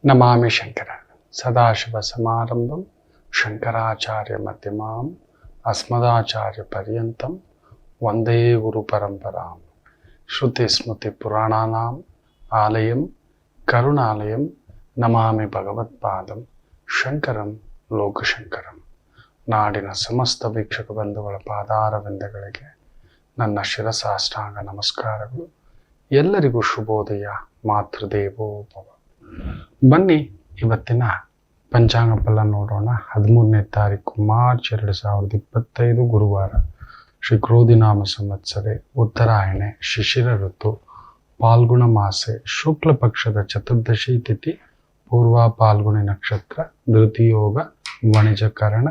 ನಮಾಮಿ ಶಂಕರ ಸದಾಶಿವ ಸಮಾರಂಭಂ ಶಂಕರಾಚಾರ್ಯ ಮಧ್ಯಮಾಂ ಅಸ್ಮದಾಚಾರ್ಯ ಪರ್ಯಂತಂ ವಂದೇ ಗುರು ಪರಂಪರಾಂ ಶ್ರುತಿ ಸ್ಮೃತಿ ಪುರಾಣಾನಾಂ ಆಲಯಂ ಕರುಣಾಲಯಂ ನಮಾಮಿ ಭಗವತ್ಪಾದಂ ಶಂಕರಂ ಲೋಕಶಂಕರಂ. ನಾಡಿನ ಸಮಸ್ತ ವೀಕ್ಷಕ ಬಂಧುಗಳ ಪಾದಾರವಿಂದಗಳಿಗೆ ನನ್ನ ಶಿರಸಾಷ್ಟಾಂಗ ನಮಸ್ಕಾರಗಳು. ಎಲ್ಲರಿಗೂ ಶುಭೋದಯ. ಮಾತೃದೇವೋ ಭವ. ಬನ್ನಿ ಇವತ್ತಿನ ಪಂಚಾಂಗ ಫಲ ನೋಡೋಣ. 13ನೇ ತಾರೀಕು ಮಾರ್ಚ್ 2025 ಗುರುವಾರ. ಶ್ರೀ ಕ್ರೋಧಿನಾಮ ಸಂವತ್ಸರೆ, ಉತ್ತರಾಯಣೆ, ಶಿಶಿರ ಋತು, ಪಾಲ್ಗುಣ ಮಾಸೆ, ಶುಕ್ಲ ಪಕ್ಷದ ಚತುರ್ದಶಿ ತಿಥಿ, ಪೂರ್ವ ಪಾಲ್ಗುಣಿ ನಕ್ಷತ್ರ, ಧೃತಿಯೋಗ, ವಣಿಜಕರಣ.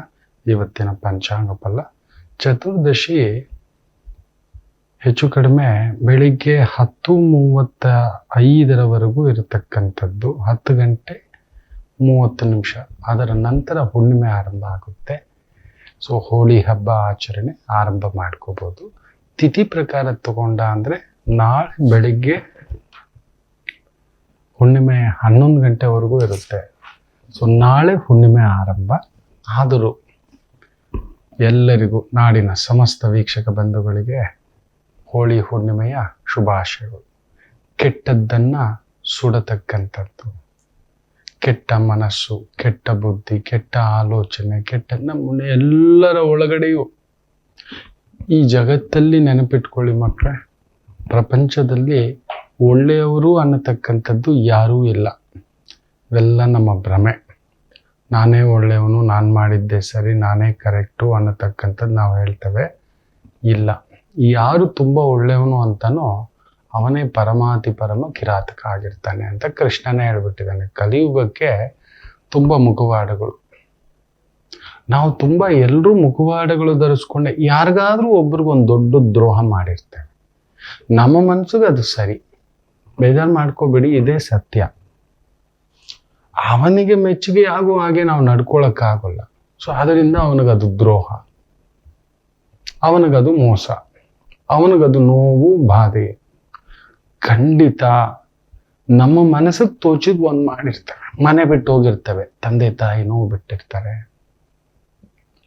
ಇವತ್ತಿನ ಪಂಚಾಂಗ ಫಲ ಚತುರ್ದಶಿ ಹೆಚ್ಚು ಕಡಿಮೆ ಬೆಳಿಗ್ಗೆ 10:35 ಇರತಕ್ಕಂಥದ್ದು, 10 ಗಂಟೆ 30 ನಿಮಿಷ. ಅದರ ನಂತರ ಹುಣ್ಣಿಮೆ ಆರಂಭ ಆಗುತ್ತೆ. ಸೊ ಹೋಳಿ ಹಬ್ಬ ಆಚರಣೆ ಆರಂಭ ಮಾಡ್ಕೋಬಹುದು. ತಿಥಿ ಪ್ರಕಾರ ತಗೊಂಡ ಅಂದರೆ ನಾಳೆ ಬೆಳಿಗ್ಗೆ ಹುಣ್ಣಿಮೆ 11 ಗಂಟೆವರೆಗೂ ಇರುತ್ತೆ. ಸೊ ನಾಳೆ ಹುಣ್ಣಿಮೆ ಆರಂಭ. ಆದರೂ ಎಲ್ಲರಿಗೂ, ನಾಡಿನ ಸಮಸ್ತ ವೀಕ್ಷಕ ಬಂಧುಗಳಿಗೆ ಹೋಳಿ ಹುಣ್ಣಿಮೆಯ ಶುಭಾಶಯಗಳು. ಕೆಟ್ಟದ್ದನ್ನ ಸುಡತಕ್ಕಂಥದ್ದು, ಕೆಟ್ಟ ಮನಸ್ಸು, ಕೆಟ್ಟ ಬುದ್ಧಿ, ಕೆಟ್ಟ ಆಲೋಚನೆ, ಕೆಟ್ಟ ನಮ್ಮ ಎಲ್ಲರ ಒಳಗಡೆಯೂ ಈ ಜಗತ್ತಲ್ಲಿ ನೆನಪಿಟ್ಕೊಳ್ಳಿ ಮಕ್ಕಳೇ, ಪ್ರಪಂಚದಲ್ಲಿ ಒಳ್ಳೆಯವರು ಅನ್ನತಕ್ಕಂಥದ್ದು ಯಾರೂ ಇಲ್ಲ. ಇವೆಲ್ಲ ನಮ್ಮ ಭ್ರಮೆ. ನಾನೇ ಒಳ್ಳೆಯವನು, ನಾನು ಮಾಡಿದ್ದೆ ಸರಿ, ನಾನೇ ಕರೆಕ್ಟು ಅನ್ನತಕ್ಕಂಥದ್ದು ನಾವು ಹೇಳ್ತೇವೆ. ಇಲ್ಲ, ಯಾರು ತುಂಬ ಒಳ್ಳೆಯವನು ಅಂತನೋ ಅವನೇ ಪರಮಾತಿ ಪರಮ ಕಿರಾತಕ ಆಗಿರ್ತಾನೆ ಅಂತ ಕೃಷ್ಣನೇ ಹೇಳ್ಬಿಟ್ಟಿದ್ದಾನೆ. ಕಲಿಯುಗಕ್ಕೆ ತುಂಬ ಮುಖವಾಡಗಳು. ನಾವು ತುಂಬ ಎಲ್ಲರೂ ಮುಖವಾಡಗಳು ಧರಿಸ್ಕೊಂಡೆ ಯಾರಿಗಾದ್ರೂ ಒಬ್ರಿಗೊಂದು ದೊಡ್ಡ ದ್ರೋಹ ಮಾಡಿರ್ತೇವೆ. ನಮ್ಮ ಮನ್ಸಿಗೆ ಅದು ಸರಿ, ಬೇಜಾರು ಮಾಡ್ಕೋಬೇಡಿ, ಇದೇ ಸತ್ಯ. ಅವನಿಗೆ ಮೆಚ್ಚುಗೆ ಆಗುವ ಹಾಗೆ ನಾವು ನಡ್ಕೊಳಕ್ಕಾಗಲ್ಲ. ಸೊ ಅದರಿಂದ ಅವನಿಗದು ದ್ರೋಹ, ಅವನಿಗದು ಮೋಸ, ಅವನಿಗದು ನೋವು, ಬಾಧೆ. ಖಂಡಿತ ನಮ್ಮ ಮನಸ್ಸಿಗೆ ತೋಚಿದ್ ಒಂದು ಮಾಡಿರ್ತವೆ. ಮನೆ ಬಿಟ್ಟು ಹೋಗಿರ್ತವೆ, ತಂದೆ ತಾಯಿ ನೋವು ಬಿಟ್ಟಿರ್ತಾರೆ,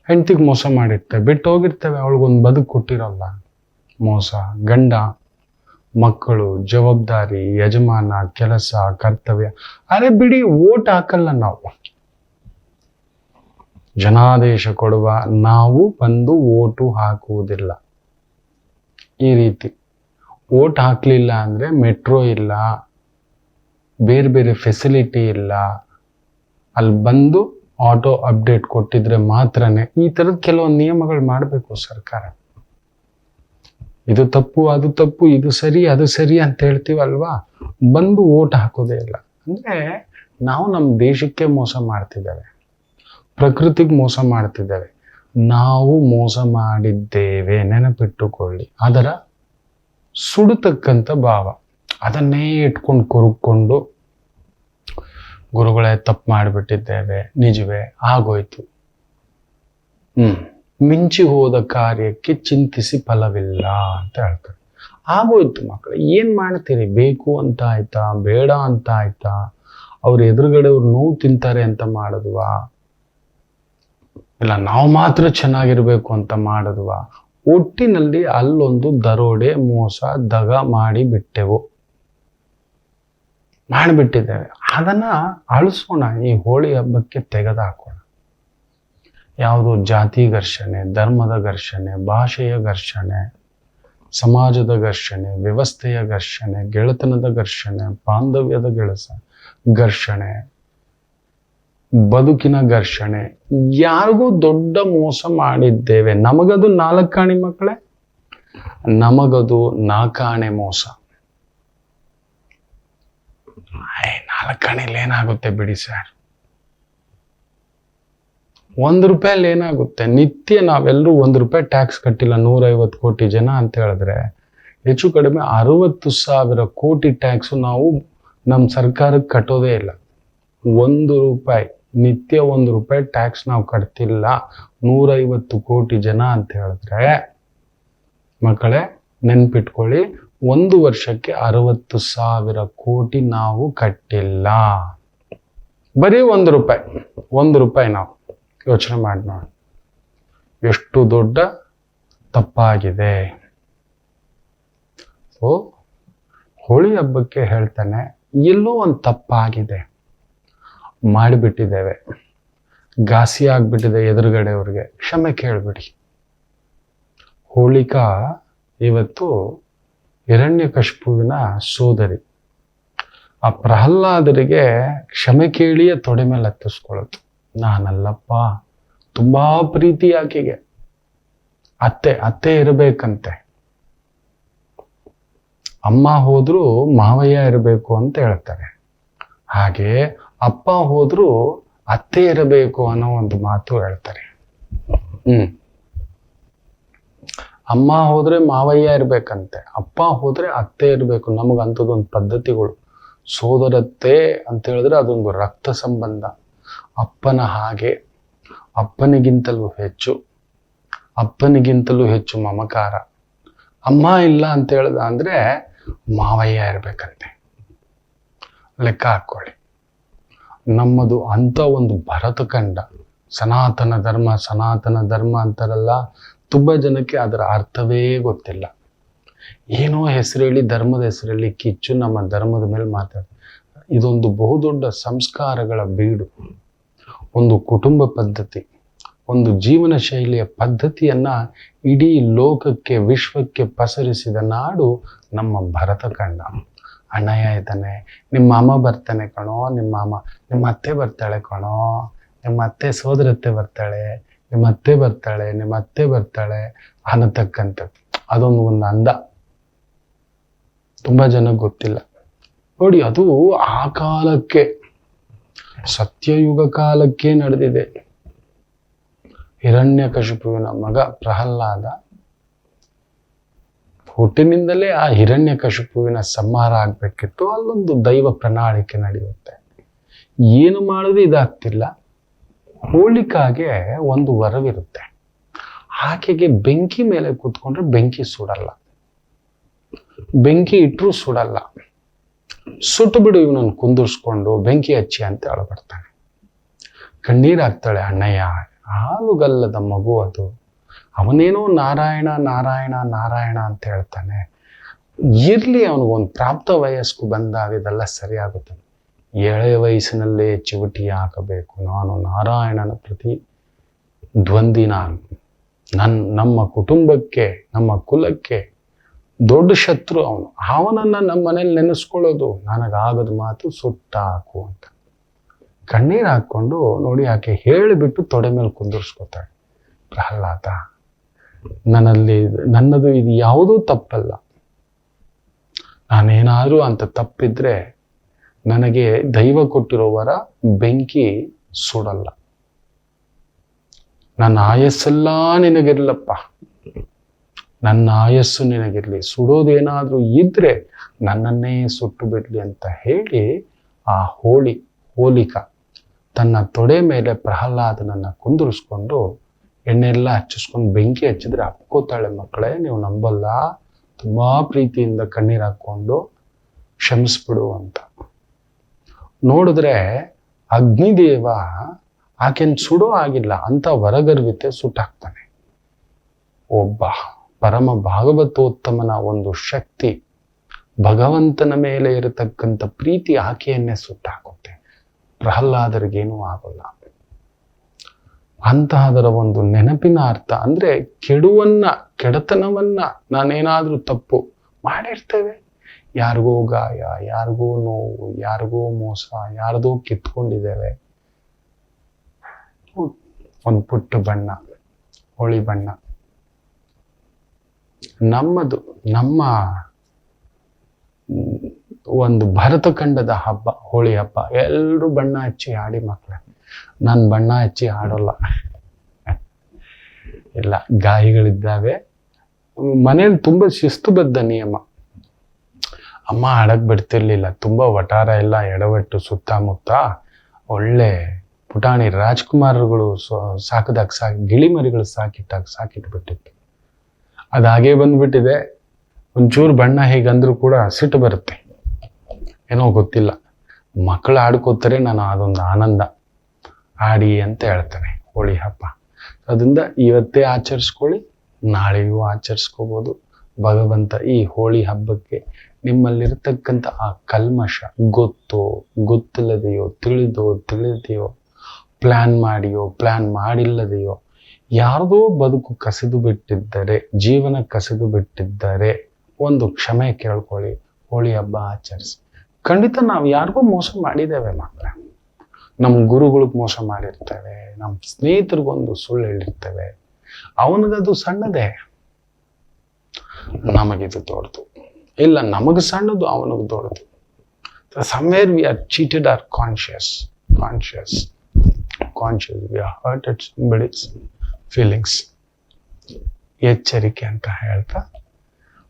ಹೆಂಡತಿಗೆ ಮೋಸ ಮಾಡಿರ್ತೇವೆ, ಬಿಟ್ಟು ಹೋಗಿರ್ತೇವೆ, ಅವಳಿಗೊಂದು ಬದುಕು ಕೊಟ್ಟಿರಲ್ಲ. ಮೋಸ, ಗಂಡ, ಮಕ್ಕಳು, ಜವಾಬ್ದಾರಿ, ಯಜಮಾನ, ಕೆಲಸ, ಕರ್ತವ್ಯ. ಅರೆ ಬಿಡಿ, ಓಟ್ ಹಾಕಲ್ಲ ನಾವು. ಜನಾದೇಶ ಕೊಡುವ ನಾವು ಬಂದು ಓಟು ಹಾಕುವುದಿಲ್ಲ. ಈ ರೀತಿ ಓಟ್ ಹಾಕ್ಲಿಲ್ಲ ಅಂದ್ರೆ ಮೆಟ್ರೋ ಇಲ್ಲ, ಬೇರೆ ಬೇರೆ ಫೆಸಿಲಿಟಿ ಇಲ್ಲ, ಅಲ್ಲಿ ಬಂದು ಆಟೋ ಅಪ್ಡೇಟ್ ಕೊಟ್ಟಿದ್ರೆ ಮಾತ್ರನೇ. ಈ ಥರದ ಕೆಲವೊಂದು ನಿಯಮಗಳು ಮಾಡಬೇಕು ಸರ್ಕಾರ. ಇದು ತಪ್ಪು, ಅದು ತಪ್ಪು, ಇದು ಸರಿ, ಅದು ಸರಿ ಅಂತ ಹೇಳ್ತೀವಲ್ವಾ, ಬಂದು ಓಟ್ ಹಾಕೋದೇ ಇಲ್ಲ. ಅಂದ್ರೆ ನಾವು ನಮ್ಮ ದೇಶಕ್ಕೆ ಮೋಸ ಮಾಡ್ತಿದ್ದೇವೆ, ಪ್ರಕೃತಿಗೆ ಮೋಸ ಮಾಡ್ತಿದ್ದೇವೆ. ನಾವು ಮೋಸ ಮಾಡಿದ್ದೇವೆ, ನೆನಪಿಟ್ಟುಕೊಳ್ಳಿ. ಅದರ ಸುಡತಕ್ಕಂಥ ಭಾವ, ಅದನ್ನೇ ಇಟ್ಕೊಂಡು ಕೊರುಕೊಂಡು ಗುರುಗಳೇ ತಪ್ಪು ಮಾಡಿಬಿಟ್ಟಿದ್ದೇವೆ, ನಿಜವೇ ಆಗೋಯ್ತು, ಮಿಂಚಿ ಹೋದ ಕಾರ್ಯಕ್ಕೆ ಚಿಂತಿಸಿ ಫಲವಿಲ್ಲ ಅಂತ ಹೇಳ್ತಾರೆ. ಆಗೋಯ್ತು ಮಕ್ಕಳು, ಏನ್ ಮಾಡ್ತೀರಿ? ಬೇಕು ಅಂತ ಆಯ್ತಾ, ಬೇಡ ಅಂತ ಆಯ್ತಾ, ಅವ್ರ ಎದುರುಗಡೆ ಅವ್ರು ನೋವು ತಿಂತಾರೆ ಅಂತ ಮಾಡಿದ್ವಾ, ಇಲ್ಲ ನಾವು ಮಾತ್ರ ಚೆನ್ನಾಗಿರ್ಬೇಕು ಅಂತ ಮಾಡಿದ್ವಾ? ಒಟ್ಟಿನಲ್ಲಿ ಅಲ್ಲೊಂದು ದರೋಡೆ, ಮೋಸ, ದಗ ಮಾಡಿಬಿಟ್ಟಿದ್ದೇವೆ. ಅದನ್ನ ಅಳಿಸೋಣ, ಈ ಹೋಳಿ ಹಬ್ಬಕ್ಕೆ ತೆಗೆದುಹಾಕೋಣ. ಯಾವುದು ಜಾತಿ ಘರ್ಷಣೆ, ಧರ್ಮದ ಘರ್ಷಣೆ, ಭಾಷೆಯ ಘರ್ಷಣೆ, ಸಮಾಜದ ಘರ್ಷಣೆ, ವ್ಯವಸ್ಥೆಯ ಘರ್ಷಣೆ, ಗೆಳೆತನದ ಘರ್ಷಣೆ, ಬಾಂಧವ್ಯದ ಘರ್ಷಣೆ, ಬದುಕಿನ ಘರ್ಷಣೆ. ಯಾರಿಗೂ ದೊಡ್ಡ ಮೋಸ ಮಾಡಿದ್ದೇವೆ. ನಮಗದು 4 ಆಣೆ ಮಕ್ಕಳೇ, ನಮಗದು 4 ಆಣೆ ಮೋಸ. 4 ಆಣೆಲಿ ಏನಾಗುತ್ತೆ ಬಿಡಿ ಸರ್, 1 ರೂಪಾಯಲ್ಲಿ ಏನಾಗುತ್ತೆ? ನಿತ್ಯ ನಾವೆಲ್ಲರೂ 1 ರೂಪಾಯಿ ಟ್ಯಾಕ್ಸ್ ಕಟ್ಟಿಲ್ಲ, 150 ಕೋಟಿ ಜನ ಅಂತ ಹೇಳಿದ್ರೆ ಹೆಚ್ಚು ಕಡಿಮೆ 60,000 ಕೋಟಿ ಟ್ಯಾಕ್ಸು ನಾವು ನಮ್ಮ ಸರ್ಕಾರಕ್ಕೆ ಕಟ್ಟೋದೇ ಇಲ್ಲ. 1 ರೂಪಾಯಿ, ನಿತ್ಯ 1 ರೂಪಾಯಿ ಟ್ಯಾಕ್ಸ್ ನಾವು ಕಟ್ತಿಲ್ಲ, 150 ಕೋಟಿ ಜನ ಅಂತ ಹೇಳಿದ್ರೆ ಮಕ್ಕಳೇ ನೆನ್ಪಿಟ್ಕೊಳ್ಳಿ, 1 ವರ್ಷಕ್ಕೆ 60,000 ಕೋಟಿ ನಾವು ಕಟ್ಟಿಲ್ಲ. ಬರೀ ₹1 ನಾವು ಯೋಚನೆ ಮಾಡಿ ನೋಡಿ ಎಷ್ಟು ದೊಡ್ಡ ತಪ್ಪಾಗಿದೆ. ಸೊ ಹೋಳಿ ಹಬ್ಬಕ್ಕೆ ಹೇಳ್ತಾನೆ, ಎಲ್ಲೋ ಒಂದು ತಪ್ಪಾಗಿದೆ, ಮಾಡಿಬಿಟ್ಟಿದ್ದೇವೆ, ಘಾಸಿ ಆಗ್ಬಿಟ್ಟಿದೆ ಎದುರುಗಡೆಯವ್ರಿಗೆ, ಕ್ಷಮೆ ಕೇಳ್ಬಿಡಿ. ಹೋಳಿಕಾ ಇವತ್ತು ಹಿರಣ್ಯಕಶಿಪುವಿನ ಸೋದರಿ. ಆ ಪ್ರಹ್ಲಾದರಿಗೆ ಕ್ಷಮೆ ಕೇಳಿಯೇ ತೊಡೆ ಮೇಲೆ ಹತ್ತಿಸ್ಕೊಳ್ಳೋದು. ನಾನಲ್ಲಪ್ಪ, ತುಂಬಾ ಪ್ರೀತಿ ಆಕೆಗೆ, ಅತ್ತೆ ಇರಬೇಕಂತೆ. ಅಮ್ಮ ಹೋದ್ರು ಮಾವಯ್ಯ ಇರಬೇಕು ಅಂತ ಹೇಳ್ತಾರೆ. ಹಾಗೆ ಅಪ್ಪ ಹೋದ್ರು ಅತ್ತೆ ಇರಬೇಕು ಅನ್ನೋ ಒಂದು ಮಾತು ಹೇಳ್ತಾರೆ. ಅಮ್ಮ ಹೋದ್ರೆ ಮಾವಯ್ಯ ಇರ್ಬೇಕಂತೆ, ಅಪ್ಪ ಹೋದ್ರೆ ಅತ್ತೆ ಇರಬೇಕು. ನಮಗಂಥದ್ದೊಂದು ಪದ್ಧತಿಗಳು. ಸೋದರತ್ತೆ ಅಂತ ಹೇಳಿದ್ರೆ ಅದೊಂದು ರಕ್ತ ಸಂಬಂಧ. ಅಪ್ಪನ ಹಾಗೆ, ಅಪ್ಪನಿಗಿಂತಲೂ ಹೆಚ್ಚು ಮಮಕಾರ. ಅಮ್ಮ ಇಲ್ಲ ಅಂತ ಹೇಳ್ದ ಅಂದ್ರೆ ಮಾವಯ್ಯ ಇರ್ಬೇಕಂತೆ. ಲೆಕ್ಕ ಹಾಕೊಳ್ಳಿ. ನಮ್ಮದು ಅಂತ ಒಂದು ಭರತಖಂಡ. ಸನಾತನ ಧರ್ಮ ಅಂತಾರಲ್ಲ, ತುಂಬಾ ಜನಕ್ಕೆ ಅದರ ಅರ್ಥವೇ ಗೊತ್ತಿಲ್ಲ. ಏನೋ ಹೆಸರೇಳಿ, ಧರ್ಮದ ಹೆಸರಲ್ಲಿ ಕಿಚ್ಚು ನಮ್ಮ ಧರ್ಮದ ಮೇಲೆ ಮಾತಾಡ್ತಾರೆ. ಇದೊಂದು ಬಹುದೊಡ್ಡ ಸಂಸ್ಕಾರಗಳ ಬೀಡು, ಒಂದು ಕುಟುಂಬ ಪದ್ಧತಿ, ಒಂದು ಜೀವನ ಶೈಲಿಯ ಪದ್ಧತಿಯನ್ನ ಇಡೀ ಲೋಕಕ್ಕೆ, ವಿಶ್ವಕ್ಕೆ ಪಸರಿಸಿದ ನಾಡು ನಮ್ಮ ಭರತಖಂಡ. ಅಣ್ಣಯ್ಯ ಇದ್ದಾನೆ, ನಿಮ್ಮ ಮಾಮ ಬರ್ತಾನೆ ಕಣೋ, ನಿಮ್ಮ ಅತ್ತೆ ಬರ್ತಾಳೆ ಕಣೋ, ನಿಮ್ಮ ಅತ್ತೆ ಸೋದರತ್ತೆ ಬರ್ತಾಳೆ, ನಿಮ್ಮ ಅತ್ತೆ ಬರ್ತಾಳೆ ಅನ್ನತಕ್ಕಂಥದ್ದು. ಒಂದು ಅಂದ ತುಂಬಾ ಜನಕ್ಕೆ ಗೊತ್ತಿಲ್ಲ ನೋಡಿ. ಅದು ಆ ಕಾಲಕ್ಕೆ, ಸತ್ಯಯುಗ ಕಾಲಕ್ಕೆ ನಡೆದಿದೆ. ಹಿರಣ್ಯಕಶಿಪುವಿನ ಮಗ ಪ್ರಹ್ಲಾದ ಹುಟ್ಟಿನಿಂದಲೇ ಆ ಹಿರಣ್ಯಕಶಿಪುವಿನ ಸಂಹಾರ ಆಗ್ಬೇಕಿತ್ತು. ಅಲ್ಲೊಂದು ದೈವ ಪ್ರಣಾಳಿಕೆ ನಡೆಯುತ್ತೆ. ಏನು ಮಾಡಿದ್ರೆ ಇದಾಗ್ತಿಲ್ಲ. ಹೋಳಿಕಾಗೆ ಒಂದು ವರವಿರುತ್ತೆ. ಆಕೆಗೆ ಬೆಂಕಿ ಮೇಲೆ ಕೂತ್ಕೊಂಡ್ರೆ ಬೆಂಕಿ ಸುಡಲ್ಲ, ಬೆಂಕಿ ಇಟ್ಟರು ಸುಡಲ್ಲ. ಸುಟ್ಟು ಬಿಡು ಇವನನ್ನು ಕುಂದಿರ್ಸ್ಕೊಂಡು ಬೆಂಕಿ ಹಚ್ಚಿ ಅಂತ ಹೇಳ್ಬರ್ತಾನೆ. ಕಣ್ಣೀರಾಗ್ತಾಳೆ ಅಣ್ಣಯ್ಯ. ಹಾಲುಗಲ್ಲದ ಮಗು ಅದು. ಅವನೇನೋ ನಾರಾಯಣ ನಾರಾಯಣ ನಾರಾಯಣ ಅಂತ ಹೇಳ್ತಾನೆ. ಇರ್ಲಿ, ಅವನಿಗೊಂದು ಪ್ರಾಪ್ತ ವಯಸ್ಸು ಬಂದಾಗ ಇದೆಲ್ಲ ಸರಿಯಾಗುತ್ತೆ. ಎಳೆ ವಯಸ್ಸಿನಲ್ಲೇ ಚಿವಟಿ ಹಾಕಬೇಕು. ನಾನು ನಾರಾಯಣನ ಪ್ರತಿ ದ್ವಂದ್ವಿ. ನಮ್ಮ ಕುಟುಂಬಕ್ಕೆ, ನಮ್ಮ ಕುಲಕ್ಕೆ ದೊಡ್ಡ ಶತ್ರು ಅವನು. ಅವನನ್ನ ನಮ್ಮ ಮನೇಲಿ ನೆನೆಸ್ಕೊಳ್ಳೋದು ನನಗಾಗದ ಮಾತು, ಸುಟ್ಟಾಕು ಅಂತ ಕಣ್ಣೀರು ಹಾಕೊಂಡು ನೋಡಿ. ಆಕೆ ಹೇಳಿಬಿಟ್ಟು ತೊಡೆ ಮೇಲೆ ಕುಂದಿರ್ಸ್ಕೊತಾಳೆ. ಪ್ರಹ್ಲಾದ, ನನ್ನದು ಇದು ಯಾವುದೂ ತಪ್ಪಲ್ಲ. ನಾನೇನಾದ್ರೂ ಅಂತ ತಪ್ಪಿದ್ರೆ ನನಗೆ ದೈವ ಕೊಟ್ಟಿರೋವರ ಬೆಂಕಿ ಸುಡಲ್ಲ. ನನ್ನ ಆಯಸ್ಸೆಲ್ಲ ನಿನಗಿರ್ಲಪ್ಪ, ನನ್ನ ಆಯಸ್ಸು ನಿನಗಿರ್ಲಿ. ಸುಡೋದೇನಾದ್ರೂ ಇದ್ರೆ ನನ್ನನ್ನೇ ಸುಟ್ಟು ಬಿಡ್ಲಿ ಅಂತ ಹೇಳಿ ಆ ಹೋಲಿಕಾ ತನ್ನ ತೊಡೆ ಮೇಲೆ ಪ್ರಹ್ಲಾದನನ್ನ ಕುಂದಿರಿಸ್ಕೊಂಡು ಎಣ್ಣೆಲ್ಲ ಹಚ್ಚಿಸ್ಕೊಂಡು ಬೆಂಕಿ ಹಚ್ಚಿದ್ರೆ ಅಪ್ಕೋತಾಳೆ. ಮಕ್ಕಳೇ, ನೀವು ನಂಬಲ್ಲ, ತುಂಬಾ ಪ್ರೀತಿಯಿಂದ ಕಣ್ಣೀರು ಹಾಕೊಂಡು ಕ್ಷಮಿಸ್ಬಿಡು ಅಂತ. ನೋಡಿದ್ರೆ ಅಗ್ನಿದೇವ ಆಕೆನ್ ಸುಡೋ ಆಗಿಲ್ಲ ಅಂತ ವರಗರ್ವಿತೆ ಸುಟ್ಟಾಕ್ತಾನೆ. ಒಬ್ಬ ಪರಮ ಭಾಗವತೋತ್ತಮನ ಒಂದು ಶಕ್ತಿ, ಭಗವಂತನ ಮೇಲೆ ಇರತಕ್ಕಂಥ ಪ್ರೀತಿ ಆಕೆಯನ್ನೇ ಸುಟ್ಟಾಕುತ್ತೆ. ಪ್ರಹ್ಲಾದರಿಗೇನೂ ಆಗೋಲ್ಲ. ಅಂತಹದರ ಒಂದು ನೆನಪಿನ ಅರ್ಥ ಅಂದ್ರೆ ಕೆಡತನವನ್ನ ನಾನೇನಾದ್ರೂ ತಪ್ಪು ಮಾಡಿರ್ತೇವೆ. ಯಾರಿಗೋ ಗಾಯ, ಯಾರಿಗೋ ನೋವು, ಯಾರಿಗೋ ಮೋಸ, ಯಾರ್ದೋ ಕಿತ್ಕೊಂಡಿದ್ದೇವೆ. ಒಂದು ಪುಟ್ಟ ಬಣ್ಣ, ಹೋಳಿ ಬಣ್ಣ, ನಮ್ಮ ಒಂದು ಭರತಖಂಡದ ಹಬ್ಬ, ಹೋಳಿ ಹಬ್ಬ. ಎಲ್ರೂ ಬಣ್ಣ ಹಚ್ಚಿ ಆಡಿ ಮಕ್ಕಳ. ನಾನು ಬಣ್ಣ ಹಚ್ಚಿ ಆಡೋಲ್ಲ. ಇಲ್ಲ, ಗಾಯಗಳಿದ್ದಾವೆ. ಮನೇಲಿ ತುಂಬಾ ಶಿಸ್ತುಬದ್ಧ ನಿಯಮ. ಅಮ್ಮ ಆಡಕ್ ಬಿಡ್ತಿರ್ಲಿಲ್ಲ. ತುಂಬಾ ವಟಾರ ಎಲ್ಲ ಎಡವಟ್ಟು ಸುತ್ತಮುತ್ತ ಒಳ್ಳೆ ಪುಟಾಣಿ ರಾಜ್ಕುಮಾರಗಳು ಸಾಕಿ ಗಿಳಿಮರಿಗಳು ಸಾಕಿಟ್ಬಿಟ್ಟಿತ್ತು. ಅದಾಗೇ ಬಂದ್ಬಿಟ್ಟಿದೆ. ಒಂಚೂರು ಬಣ್ಣ ಹೇಗಂದ್ರೂ ಕೂಡ ಸಿಟ್ಟು ಬರುತ್ತೆ, ಏನೋ ಗೊತ್ತಿಲ್ಲ. ಮಕ್ಕಳು ಆಡ್ಕೋತಾರೆ, ನಾನು ಅದೊಂದು ಆನಂದ, ಆಡಿ ಅಂತ ಹೇಳ್ತೇನೆ ಹೋಳಿ ಹಬ್ಬ. ಅದರಿಂದ ಇವತ್ತೇ ಆಚರಿಸ್ಕೊಳ್ಳಿ, ನಾಳೆಯೂ ಆಚರಿಸ್ಕೋಬೋದು. ಭಗವಂತ ಈ ಹೋಳಿ ಹಬ್ಬಕ್ಕೆ ನಿಮ್ಮಲ್ಲಿರ್ತಕ್ಕಂಥ ಆ ಕಲ್ಮಶ, ಗೊತ್ತೋ ಗೊತ್ತಿಲ್ಲದೆಯೋ, ತಿಳಿದೆಯೋ, ಪ್ಲ್ಯಾನ್ ಮಾಡಿಯೋ ಪ್ಲ್ಯಾನ್ ಮಾಡಿಲ್ಲದೆಯೋ, ಯಾರ್ದೋ ಬದುಕು ಕಸಿದು ಬಿಟ್ಟಿದ್ದರೆ, ಜೀವನ ಕಸಿದು ಬಿಟ್ಟಿದ್ದರೆ ಒಂದು ಕ್ಷಮೆ ಕೇಳ್ಕೊಳ್ಳಿ, ಹೋಳಿ ಹಬ್ಬ ಆಚರಿಸಿ. ಖಂಡಿತ ನಾವು ಯಾರಿಗೂ ಮೋಸ ಮಾಡಿದ್ದೇವೆ ಮಕ್ಕಳೇ. ನಮ್ಮ ಗುರುಗಳಿಗೆ ಮೋಸ ಮಾಡಿರ್ತೇವೆ, ನಮ್ಮ ಸ್ನೇಹಿತರಿಗೊಂದು ಸುಳ್ಳು ಹೇಳಿರ್ತೇವೆ. ಅವನಿಗದು ಸಣ್ಣದೇ, ನಮಗಿದು ದೊಡ್ಡದು. ಇಲ್ಲ, ನಮಗೆ ಸಣ್ಣದು, ಅವನಿಗೆ ದೊಡ್ಡದು. Somewhere we are cheated are conscious. We are hurted somebody's feelings. ಎಚ್ಚರಿಕೆ ಅಂತ ಹೇಳ್ತಾ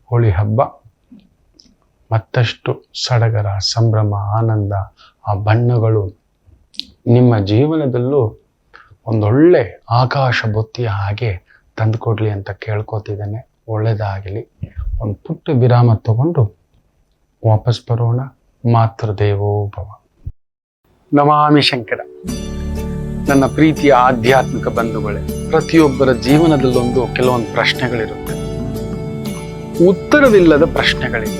ಹೋಳಿ ಹಬ್ಬ ಮತ್ತಷ್ಟು ಸಡಗರ, ಸಂಭ್ರಮ, ಆನಂದ, ಆ ಬಣ್ಣಗಳು ನಿಮ್ಮ ಜೀವನದಲ್ಲೂ ಒಂದೊಳ್ಳೆ ಆಕಾಶ ಬೊತ್ತಿಯ ಹಾಗೆ ತಂದುಕೊಡ್ಲಿ ಅಂತ ಕೇಳ್ಕೊತಿದ್ದೇನೆ. ಒಳ್ಳೆಯದಾಗಲಿ. ಒಂದು ಪುಟ್ಟ ವಿರಾಮ ತಗೊಂಡು ವಾಪಸ್ ಬರೋಣ. ಮಾತೃದೇವೋ ಭವ. ನಮಾಮಿ ಶಂಕರ. ನನ್ನ ಪ್ರೀತಿಯ ಆಧ್ಯಾತ್ಮಿಕ ಬಂಧುಗಳೇ, ಪ್ರತಿಯೊಬ್ಬರ ಜೀವನದಲ್ಲೊಂದು ಕೆಲವೊಂದು ಪ್ರಶ್ನೆಗಳಿರುತ್ತೆ, ಉತ್ತರವಿಲ್ಲದ ಪ್ರಶ್ನೆಗಳಿಲ್ಲ.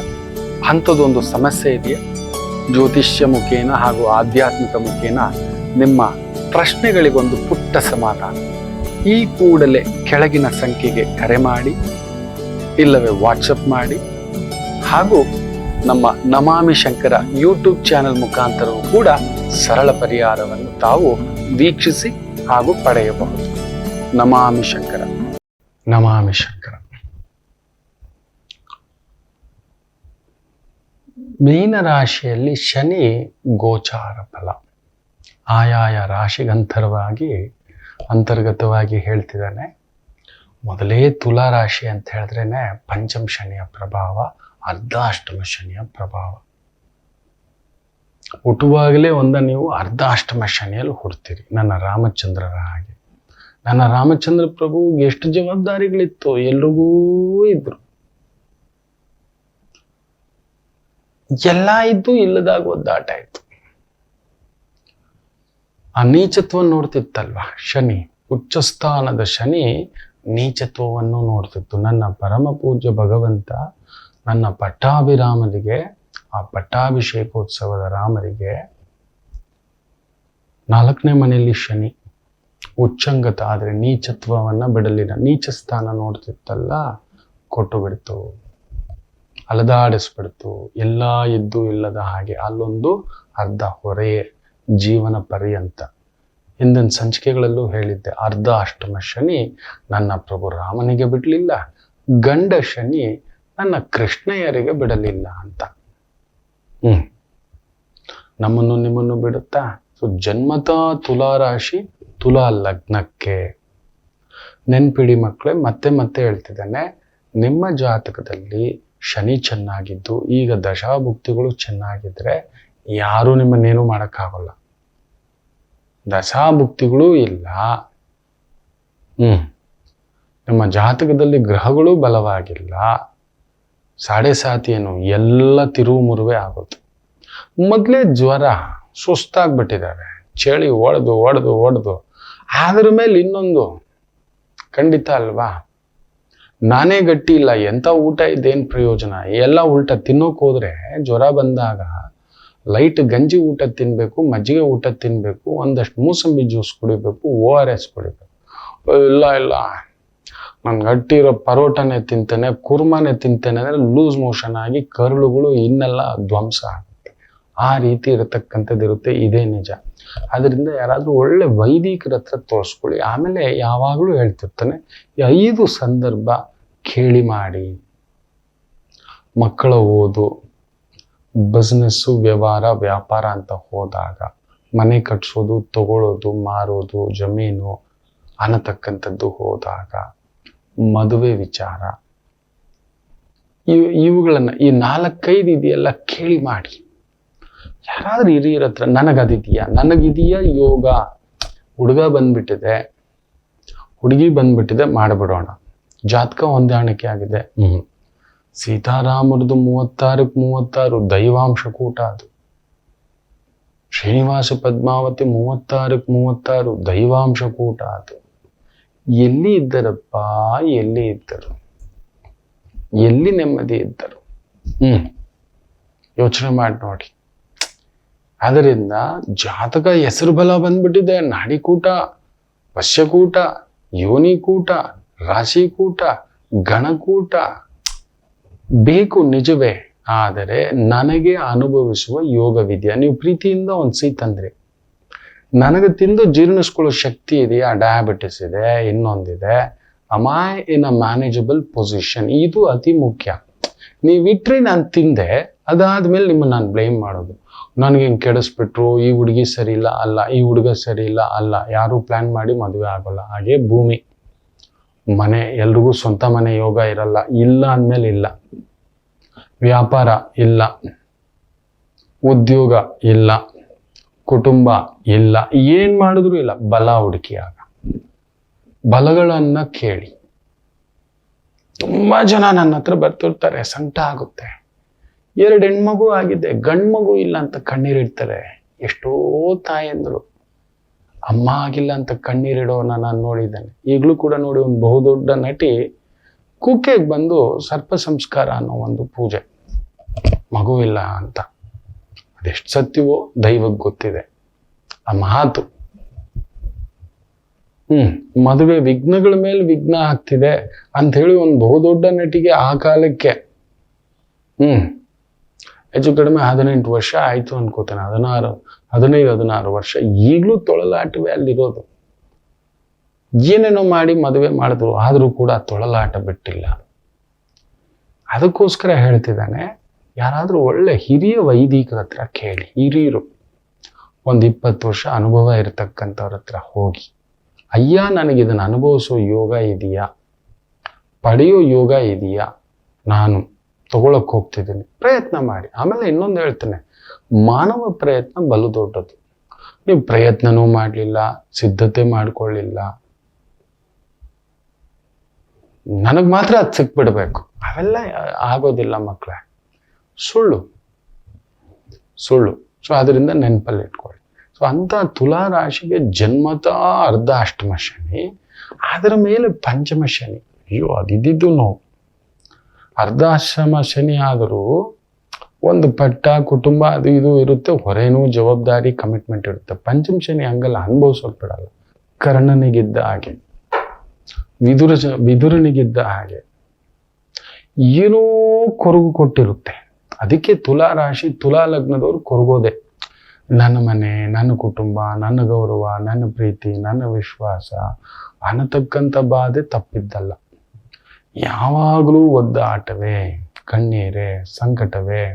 ಅಂಥದ್ದೊಂದು ಸಮಸ್ಯೆ ಇದೆಯಾ? ಜ್ಯೋತಿಷ್ಯ ಮುಖೇನ ಹಾಗೂ ಆಧ್ಯಾತ್ಮಿಕ ಮುಖೇನ ನಿಮ್ಮ ಪ್ರಶ್ನೆಗಳಿಗೊಂದು ಪುಟ್ಟ ಸಮಾಧಾನ. ಈ ಕೂಡಲೇ ಕೆಳಗಿನ ಸಂಖ್ಯೆಗೆ ಕರೆ ಮಾಡಿ, ಇಲ್ಲವೇ ವಾಟ್ಸಪ್ ಮಾಡಿ, ಹಾಗೂ ನಮ್ಮ ನಮಾಮಿ ಶಂಕರ ಯೂಟ್ಯೂಬ್ ಚಾನೆಲ್ ಮುಖಾಂತರವೂ ಕೂಡ ಸರಳ ಪರಿಹಾರವನ್ನು ತಾವು ವೀಕ್ಷಿಸಿ ಹಾಗೂ ಪಡೆಯಬಹುದು. ನಮಾಮಿ ಶಂಕರ. ನಮಾಮಿ ಶಂಕರ. ಮೀನ ರಾಶಿಯಲ್ಲಿ ಶನಿ ಗೋಚಾರ ಫಲ ಆಯಾಯ ಅಂತರ್ಗತವಾಗಿ ಹೇಳ್ತಿದ್ದಾನೆ. ಮೊದಲೇ ತುಲಾ ರಾಶಿ ಅಂತ ಹೇಳಿದ್ರೇನೆ ಪಂಚಮ ಶನಿಯ ಪ್ರಭಾವ, ಅರ್ಧಾಷ್ಟಮ ಶನಿಯ ಪ್ರಭಾವ. ಹುಟ್ಟುವಾಗಲೇ ನೀವು ಅರ್ಧಾಷ್ಟಮ ಶನಿಯಲ್ಲಿ ಹುಡ್ತೀರಿ. ನನ್ನ ರಾಮಚಂದ್ರರ ಹಾಗೆ. ನನ್ನ ರಾಮಚಂದ್ರ ಪ್ರಭು ಎಷ್ಟು ಜವಾಬ್ದಾರಿಗಳಿತ್ತು, ಎಲ್ರಿಗೂ ಇದ್ರು. ಎಲ್ಲ ಇದ್ದು ಇಲ್ಲದಾಗ ಒದ್ದಾಟ ಇತ್ತು. ಆ ನೀಚತ್ವವನ್ನು ನೋಡ್ತಿತ್ತಲ್ವಾ ಶನಿ, ಉಚ್ಚಸ್ಥಾನದ ಶನಿ ನೀಚತ್ವವನ್ನು ನೋಡ್ತಿತ್ತು. ನನ್ನ ಪರಮ ಪೂಜ್ಯ ಭಗವಂತ ನನ್ನ ಪಟ್ಟಾಭಿರಾಮರಿಗೆ, ಆ ಪಟ್ಟಾಭಿಷೇಕೋತ್ಸವದ ರಾಮರಿಗೆ 4ನೇ ಮನೆಯಲ್ಲಿ ಶನಿ ಉಚ್ಚಂಗತ ಆದರೆ ನೀಚತ್ವವನ್ನು ಬಿಡಲಿಲ್ಲ. ನೀಚ ಸ್ಥಾನ ನೋಡ್ತಿತ್ತಲ್ಲ, ಕೊಟ್ಟು ಬಿಡ್ತು, ಅಲದಾಡಿಸ್ಬಿಡ್ತು. ಎಲ್ಲ ಇದ್ದು ಇಲ್ಲದ ಹಾಗೆ ಅಲ್ಲೊಂದು ಅರ್ಧ ಹೊರೆ ಜೀವನ ಪರ್ಯಂತ. ಹಿಂದಿನ ಸಂಚಿಕೆಗಳಲ್ಲೂ ಹೇಳಿದ್ದೆ, ಅರ್ಧ ಅಷ್ಟಮ ಶನಿ ನನ್ನ ಪ್ರಭು ರಾಮನಿಗೆ ಬಿಡಲಿಲ್ಲ, ಗಂಡ ಶನಿ ನನ್ನ ಕೃಷ್ಣಯ್ಯರಿಗೆ ಬಿಡಲಿಲ್ಲ ಅಂತ. ನಮ್ಮನ್ನು ನಿಮ್ಮನ್ನು ಬಿಡುತ್ತಾ? ಸೊ ಜನ್ಮತಾ ತುಲಾ ರಾಶಿ, ತುಲಾ ಲಗ್ನಕ್ಕೆ. ನೆನ್ಪಿಡಿ ಮಕ್ಕಳೇ, ಮತ್ತೆ ಹೇಳ್ತಿದ್ದಾನೆ, ನಿಮ್ಮ ಜಾತಕದಲ್ಲಿ ಶನಿ ಚೆನ್ನಾಗಿದ್ದು ಈಗ ದಶಾಭುಕ್ತಿಗಳು ಚೆನ್ನಾಗಿದ್ರೆ ಯಾರೂ ನಿಮ್ಮನ್ನೇನು ಮಾಡೋಕ್ಕಾಗಲ್ಲ. ದಶಾಭುಕ್ತಿಗಳೂ ಇಲ್ಲ, ನಿಮ್ಮ ಜಾತಕದಲ್ಲಿ ಗ್ರಹಗಳು ಬಲವಾಗಿಲ್ಲ, ಸಾಡೆ ಸಾತಿಯೇನು ಎಲ್ಲ ತಿರುವು ಮುರುವೆ ಆಗೋದು. ಮೊದಲೇ ಜ್ವರ, ಸುಸ್ತಾಗ್ಬಿಟ್ಟಿದ್ದಾರೆ, ಚಳಿ ಒಡೆದು ಅದ್ರ ಮೇಲೆ ಇನ್ನೊಂದು. ಖಂಡಿತ ಅಲ್ವಾ? ನಾನೇ ಗಟ್ಟಿ ಇಲ್ಲ, ಎಂಥ ಊಟ ಇದ್ದೇನು ಪ್ರಯೋಜನ? ಎಲ್ಲ ಉಲ್ಟ ತಿನ್ನೋಕೆ ಹೋದ್ರೆ ಜ್ವರ ಬಂದಾಗ ಲೈಟ್ ಗಂಜಿ ಊಟ ತಿನ್ಬೇಕು, ಮಜ್ಜಿಗೆ ಊಟ ತಿನ್ಬೇಕು, ಒಂದಷ್ಟು ಮೂಸಂಬಿ ಜ್ಯೂಸ್ ಕುಡಿಬೇಕು, ORS ಕುಡಿಬೇಕು. ಇಲ್ಲ ನಾನು ಗಟ್ಟಿರೋ ಪರೋಟನೇ ತಿಂತೇನೆ, ಕುರ್ಮಾನೇ ತಿಂತೇನೆ ಅಂದರೆ ಲೂಸ್ ಮೋಷನ್ ಆಗಿ ಕರುಳುಗಳು ಇನ್ನೆಲ್ಲ ಧ್ವಂಸ ಆಗುತ್ತೆ. ಆ ರೀತಿ ಇರತಕ್ಕಂಥದ್ದು ಇರುತ್ತೆ, ಇದೇ ನಿಜ. ಅದರಿಂದ ಯಾರಾದರೂ ಒಳ್ಳೆ ವೈದಿಕರ ಹತ್ರ ತೋರಿಸ್ಕೊಳ್ಳಿ. ಆಮೇಲೆ ಯಾವಾಗಲೂ ಹೇಳ್ತಿರ್ತಾನೆ, 5 ಸಂದರ್ಭ ಕೇಳಿ ಮಾಡಿ. ಮಕ್ಕಳ ಓದು, ಬಿಸ್ನೆಸ್ಸು, ವ್ಯಾಪಾರ ಅಂತ ಹೋದಾಗ, ಮನೆ ಕಟ್ಸೋದು, ತಗೊಳ್ಳೋದು, ಮಾರೋದು, ಜಮೀನು ಅನ್ನತಕ್ಕಂಥದ್ದು ಹೋದಾಗ, ಮದುವೆ ವಿಚಾರ, ಇವುಗಳನ್ನು ಈ 4-5 ಇದೆಯಲ್ಲ ಕೇಳಿ ಮಾಡಿ. ಯಾರಾದ್ರೂ ಹಿರಿಯರ ಹತ್ರ ನನಗಿದೆಯಾ ಯೋಗ, ಹುಡುಗ ಬಂದ್ಬಿಟ್ಟಿದೆ, ಹುಡುಗಿ ಬಂದ್ಬಿಟ್ಟಿದೆ, ಮಾಡಿಬಿಡೋಣ. ಜಾತಕ ಹೊಂದಾಣಿಕೆ ಆಗಿದೆ, ಸೀತಾರಾಮರದು 36 ದೈವಾಂಶ ಕೂಟ, ಅದು ಶ್ರೀನಿವಾಸ ಪದ್ಮಾವತಿ 36 ದೈವಾಂಶ ಕೂಟ ಅದು. ಎಲ್ಲಿ ಇದ್ದರಪ್ಪ, ಎಲ್ಲಿ ಇದ್ದರು, ಎಲ್ಲಿ ನೆಮ್ಮದಿ ಇದ್ದರು? ಯೋಚನೆ ಮಾಡಿ ನೋಡಿ. ಅದರಿಂದ ಜಾತಕ ಹೆಸರು ಬಲ ಬಂದ್ಬಿಟ್ಟಿದೆ. ನಾಡಿಕೂಟ, ವಶ್ಯಕೂಟ, ಯೋನಿಕೂಟ, ರಾಶಿಕೂಟ, ಗಣಕೂಟ ಬೇಕು ನಿಜವೇ. ಆದರೆ ನನಗೆ ಅನುಭವಿಸುವ ಯೋಗವಿದೆಯಾ? ನೀವು ಪ್ರೀತಿಯಿಂದ ಒಂದು ಸಿಹಿ ತಂದ್ರಿ, ನನಗೆ ತಿಂದು ಜೀರ್ಣಿಸ್ಕೊಳ್ಳೋ ಶಕ್ತಿ ಇದೆಯಾ? ಡಯಾಬಿಟಿಸ್ ಇದೆ, ಇನ್ನೊಂದಿದೆ. I in a manageable position? ಇದು ಅತಿ ಮುಖ್ಯ. ನೀವಿಟ್ರಿ ನಾನು ತಿಂದೆ, ಅದಾದ್ಮೇಲೆ ನಿಮ್ಮನ್ನು ನಾನು ಬ್ಲೇಮ್ ಮಾಡೋದು. ನನಗೆ ಹಿಂಗೆ ಕೆಡಿಸ್ಬಿಟ್ರು, ಈ ಹುಡುಗಿ ಸರಿ ಇಲ್ಲ ಅಲ್ಲ, ಈ ಹುಡುಗ ಸರಿ ಇಲ್ಲ ಅಲ್ಲ, ಯಾರು ಪ್ಲಾನ್ ಮಾಡಿ ಮದುವೆ ಆಗೋಲ್ಲ. ಹಾಗೆ ಭೂಮಿ, ಮನೆ, ಎಲ್ರಿಗೂ ಸ್ವಂತ ಮನೆ ಯೋಗ ಇರಲ್ಲ. ಇಲ್ಲ ಅಂದಮೇಲೆ ಇಲ್ಲ. ವ್ಯಾಪಾರ ಇಲ್ಲ, ಉದ್ಯೋಗ ಇಲ್ಲ, ಕುಟುಂಬ ಇಲ್ಲ, ಏನ್ ಮಾಡಿದ್ರು ಇಲ್ಲ. ಬಲ ಹುಡುಕಿಯಾಗ ಬಲಗಳನ್ನ ಕೇಳಿ. ತುಂಬಾ ಜನ ನನ್ನ ಹತ್ರ ಬರ್ತಿರ್ತಾರೆ, ಸಂಕಟ ಆಗುತ್ತೆ, 2 ಹೆಣ್ಮಗು ಆಗಿದೆ, ಗಂಡ್ಮಗು ಇಲ್ಲ ಅಂತ ಕಣ್ಣೀರಿಡ್ತಾರೆ. ಎಷ್ಟೋ ತಾಯಂದ್ರು ಅಮ್ಮ ಆಗಿಲ್ಲ ಅಂತ ಕಣ್ಣೀರಿಡೋನ ನಾನು ನೋಡಿದ್ದೇನೆ. ಈಗಲೂ ಕೂಡ ನೋಡಿ, ಒಂದು ಬಹುದೊಡ್ಡ ನಟಿ ಕುಕ್ಕೆಗೆ ಬಂದು ಸರ್ಪ ಸಂಸ್ಕಾರ ಅನ್ನೋ ಒಂದು ಪೂಜೆ, ಮಗು ಇಲ್ಲ ಅಂತ. ಅದೆಷ್ಟು ಸತ್ಯವೋ ದೈವಕ್ಕೆ ಗೊತ್ತಿದೆ ಆ ಮಾತು. ಮದುವೆ ವಿಘ್ನಗಳ ಮೇಲೆ ವಿಘ್ನ ಆಗ್ತಿದೆ ಅಂತ ಹೇಳಿ ಒಂದು ಬಹುದೊಡ್ಡ ನಟಿಗೆ ಆ ಕಾಲಕ್ಕೆ ಹೆಚ್ಚು ಕಡಿಮೆ 18 ವರ್ಷ ಆಯ್ತು ಅನ್ಕೋತೇನೆ. 15-16 ವರ್ಷ. ಈಗಲೂ ತೊಳಲಾಟವೇ ಅಲ್ಲಿರೋದು. ಏನೇನೋ ಮಾಡಿ ಮದುವೆ ಮಾಡಿದ್ರು, ಆದರೂ ಕೂಡ ತೊಳಲಾಟ ಬಿಟ್ಟಿಲ್ಲ. ಅದಕ್ಕೋಸ್ಕರ ಹೇಳ್ತಿದ್ದಾನೆ, ಯಾರಾದ್ರೂ ಒಳ್ಳೆ ಹಿರಿಯ ವೈದಿಕರ ಹತ್ರ ಕೇಳಿ. ಹಿರಿಯರು, ಒಂದು 20 ವರ್ಷ ಅನುಭವ ಇರತಕ್ಕಂಥವ್ರ ಹತ್ರ ಹೋಗಿ, ಅಯ್ಯ ನನಗಿದನ್ನು ಅನುಭವಿಸೋ ಯೋಗ ಇದೆಯಾ, ಪಡೆಯೋ ಯೋಗ ಇದೆಯಾ, ನಾನು ತಗೊಳಕ್ ಹೋಗ್ತಿದ್ದೀನಿ, ಪ್ರಯತ್ನ ಮಾಡಿ. ಆಮೇಲೆ ಇನ್ನೊಂದು ಹೇಳ್ತೇನೆ, ಮಾನವ ಪ್ರಯತ್ನ ಬಲು ದೊಡ್ಡದು. ನೀವು ಪ್ರಯತ್ನನೂ ಮಾಡಲಿಲ್ಲ, ಸಿದ್ಧತೆ ಮಾಡ್ಕೊಳ್ಳಿಲ್ಲ, ನನಗೆ ಮಾತ್ರ ಅದು ಸಿಕ್ಬಿಡ್ಬೇಕು, ಅವೆಲ್ಲ ಆಗೋದಿಲ್ಲ ಮಕ್ಕಳೇ. ಸುಳ್ಳು. ಸೊ ಅದರಿಂದ ನೆನಪಲ್ಲಿ ಇಟ್ಕೊಳ್ಳಿ. ಸೊ ಅಂತ ತುಲಾ ರಾಶಿಗೆ ಜನ್ಮತಃ ಅರ್ಧ ಅಷ್ಟಮ ಶನಿ, ಅದರ ಮೇಲೆ ಪಂಚಮ ಶನಿ. ಅಯ್ಯೋ, ಅದಿದ್ದು ನೋವು. ಅರ್ಧಾಶ್ರಮ ಶನಿ ಆದರೂ ಒಂದು ಪಟ್ಟ, ಕುಟುಂಬ, ಅದು ಇದು ಇರುತ್ತೆ, ಹೊರೇನೂ ಜವಾಬ್ದಾರಿ, ಕಮಿಟ್ಮೆಂಟ್ ಇರುತ್ತೆ. ಪಂಚಮ ಶನಿ ಹಂಗಲ್ಲ, ಅನುಭವಿಸೋಕ್ ಬಿಡಲ್ಲ. ಕರ್ಣನಿಗಿದ್ದ ಹಾಗೆ, ವಿದುರನಿಗಿದ್ದ ಹಾಗೆ ಏನೋ ಕೊರಗು ಕೊಟ್ಟಿರುತ್ತೆ. ಅದಕ್ಕೆ ತುಲಾ ರಾಶಿ, ತುಲಾ ಲಗ್ನದವ್ರು ಕೊರಗೋದೆ. ನನ್ನ ಮನೆ, ನನ್ನ ಕುಟುಂಬ, ನನ್ನ ಗೌರವ, ನನ್ನ ಪ್ರೀತಿ, ನನ್ನ ವಿಶ್ವಾಸ ಅನ್ನತಕ್ಕಂಥ ಬಾಧೆ ತಪ್ಪಿದ್ದಲ್ಲ. ಯಾವಾಗಲೂ ಒದ್ದಾಟವೇ, ಕಣ್ಣೀರೇ, ಸಂಕಟವೇ,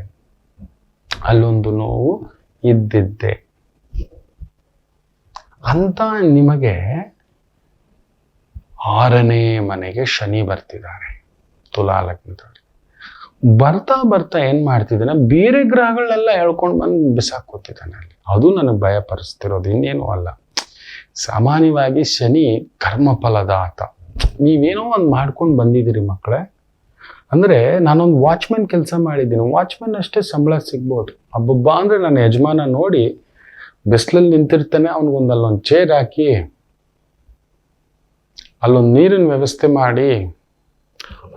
ಅಲ್ಲೊಂದು ನೋವು ಇದ್ದಿದ್ದೆ ಅಂತ. ನಿಮಗೆ 6ನೇ ಮನೆಗೆ ಶನಿ ಬರ್ತಿದ್ದಾರೆ ತುಲಾ ಲಗ್ನದವ್ರಿಗೆ. ಬರ್ತಾ ಏನ್ ಮಾಡ್ತಿದ್ದಾನೆ, ಬೇರೆ ಗ್ರಹಗಳನ್ನೆಲ್ಲ ಹೇಳ್ಕೊಂಡು ಬಂದು ಬಿಸಾಕೋತಿದ್ದಾನೆ ಅಲ್ಲಿ. ಅದು ನನಗೆ ಭಯ ಪಡಿಸ್ತಿರೋದು, ಇನ್ನೇನು ಅಲ್ಲ. ಸಾಮಾನ್ಯವಾಗಿ ಶನಿ ಕರ್ಮಫಲದಾತ. ನೀವೇನೋ ಒಂದು ಮಾಡ್ಕೊಂಡು ಬಂದಿದ್ದೀರಿ ಮಕ್ಕಳೇ. ಅಂದರೆ ನಾನೊಂದು ವಾಚ್ಮನ್ ಕೆಲಸ ಮಾಡಿದ್ದೀನಿ, ವಾಚ್ಮನ್ ಅಷ್ಟೇ ಸಂಬಳ ಸಿಗ್ಬೋದು. ಹಬ್ಬಬ್ಬ ಅಂದರೆ ನನ್ನ ಯಜಮಾನ ನೋಡಿ ಬಿಸಿಲಲ್ಲಿ ನಿಂತಿರ್ತಾನೆ, ಅವನಿಗೊಂದು ಅಲ್ಲೊಂದು ಚೇರ್ ಹಾಕಿ, ಅಲ್ಲೊಂದು ನೀರಿನ ವ್ಯವಸ್ಥೆ ಮಾಡಿ,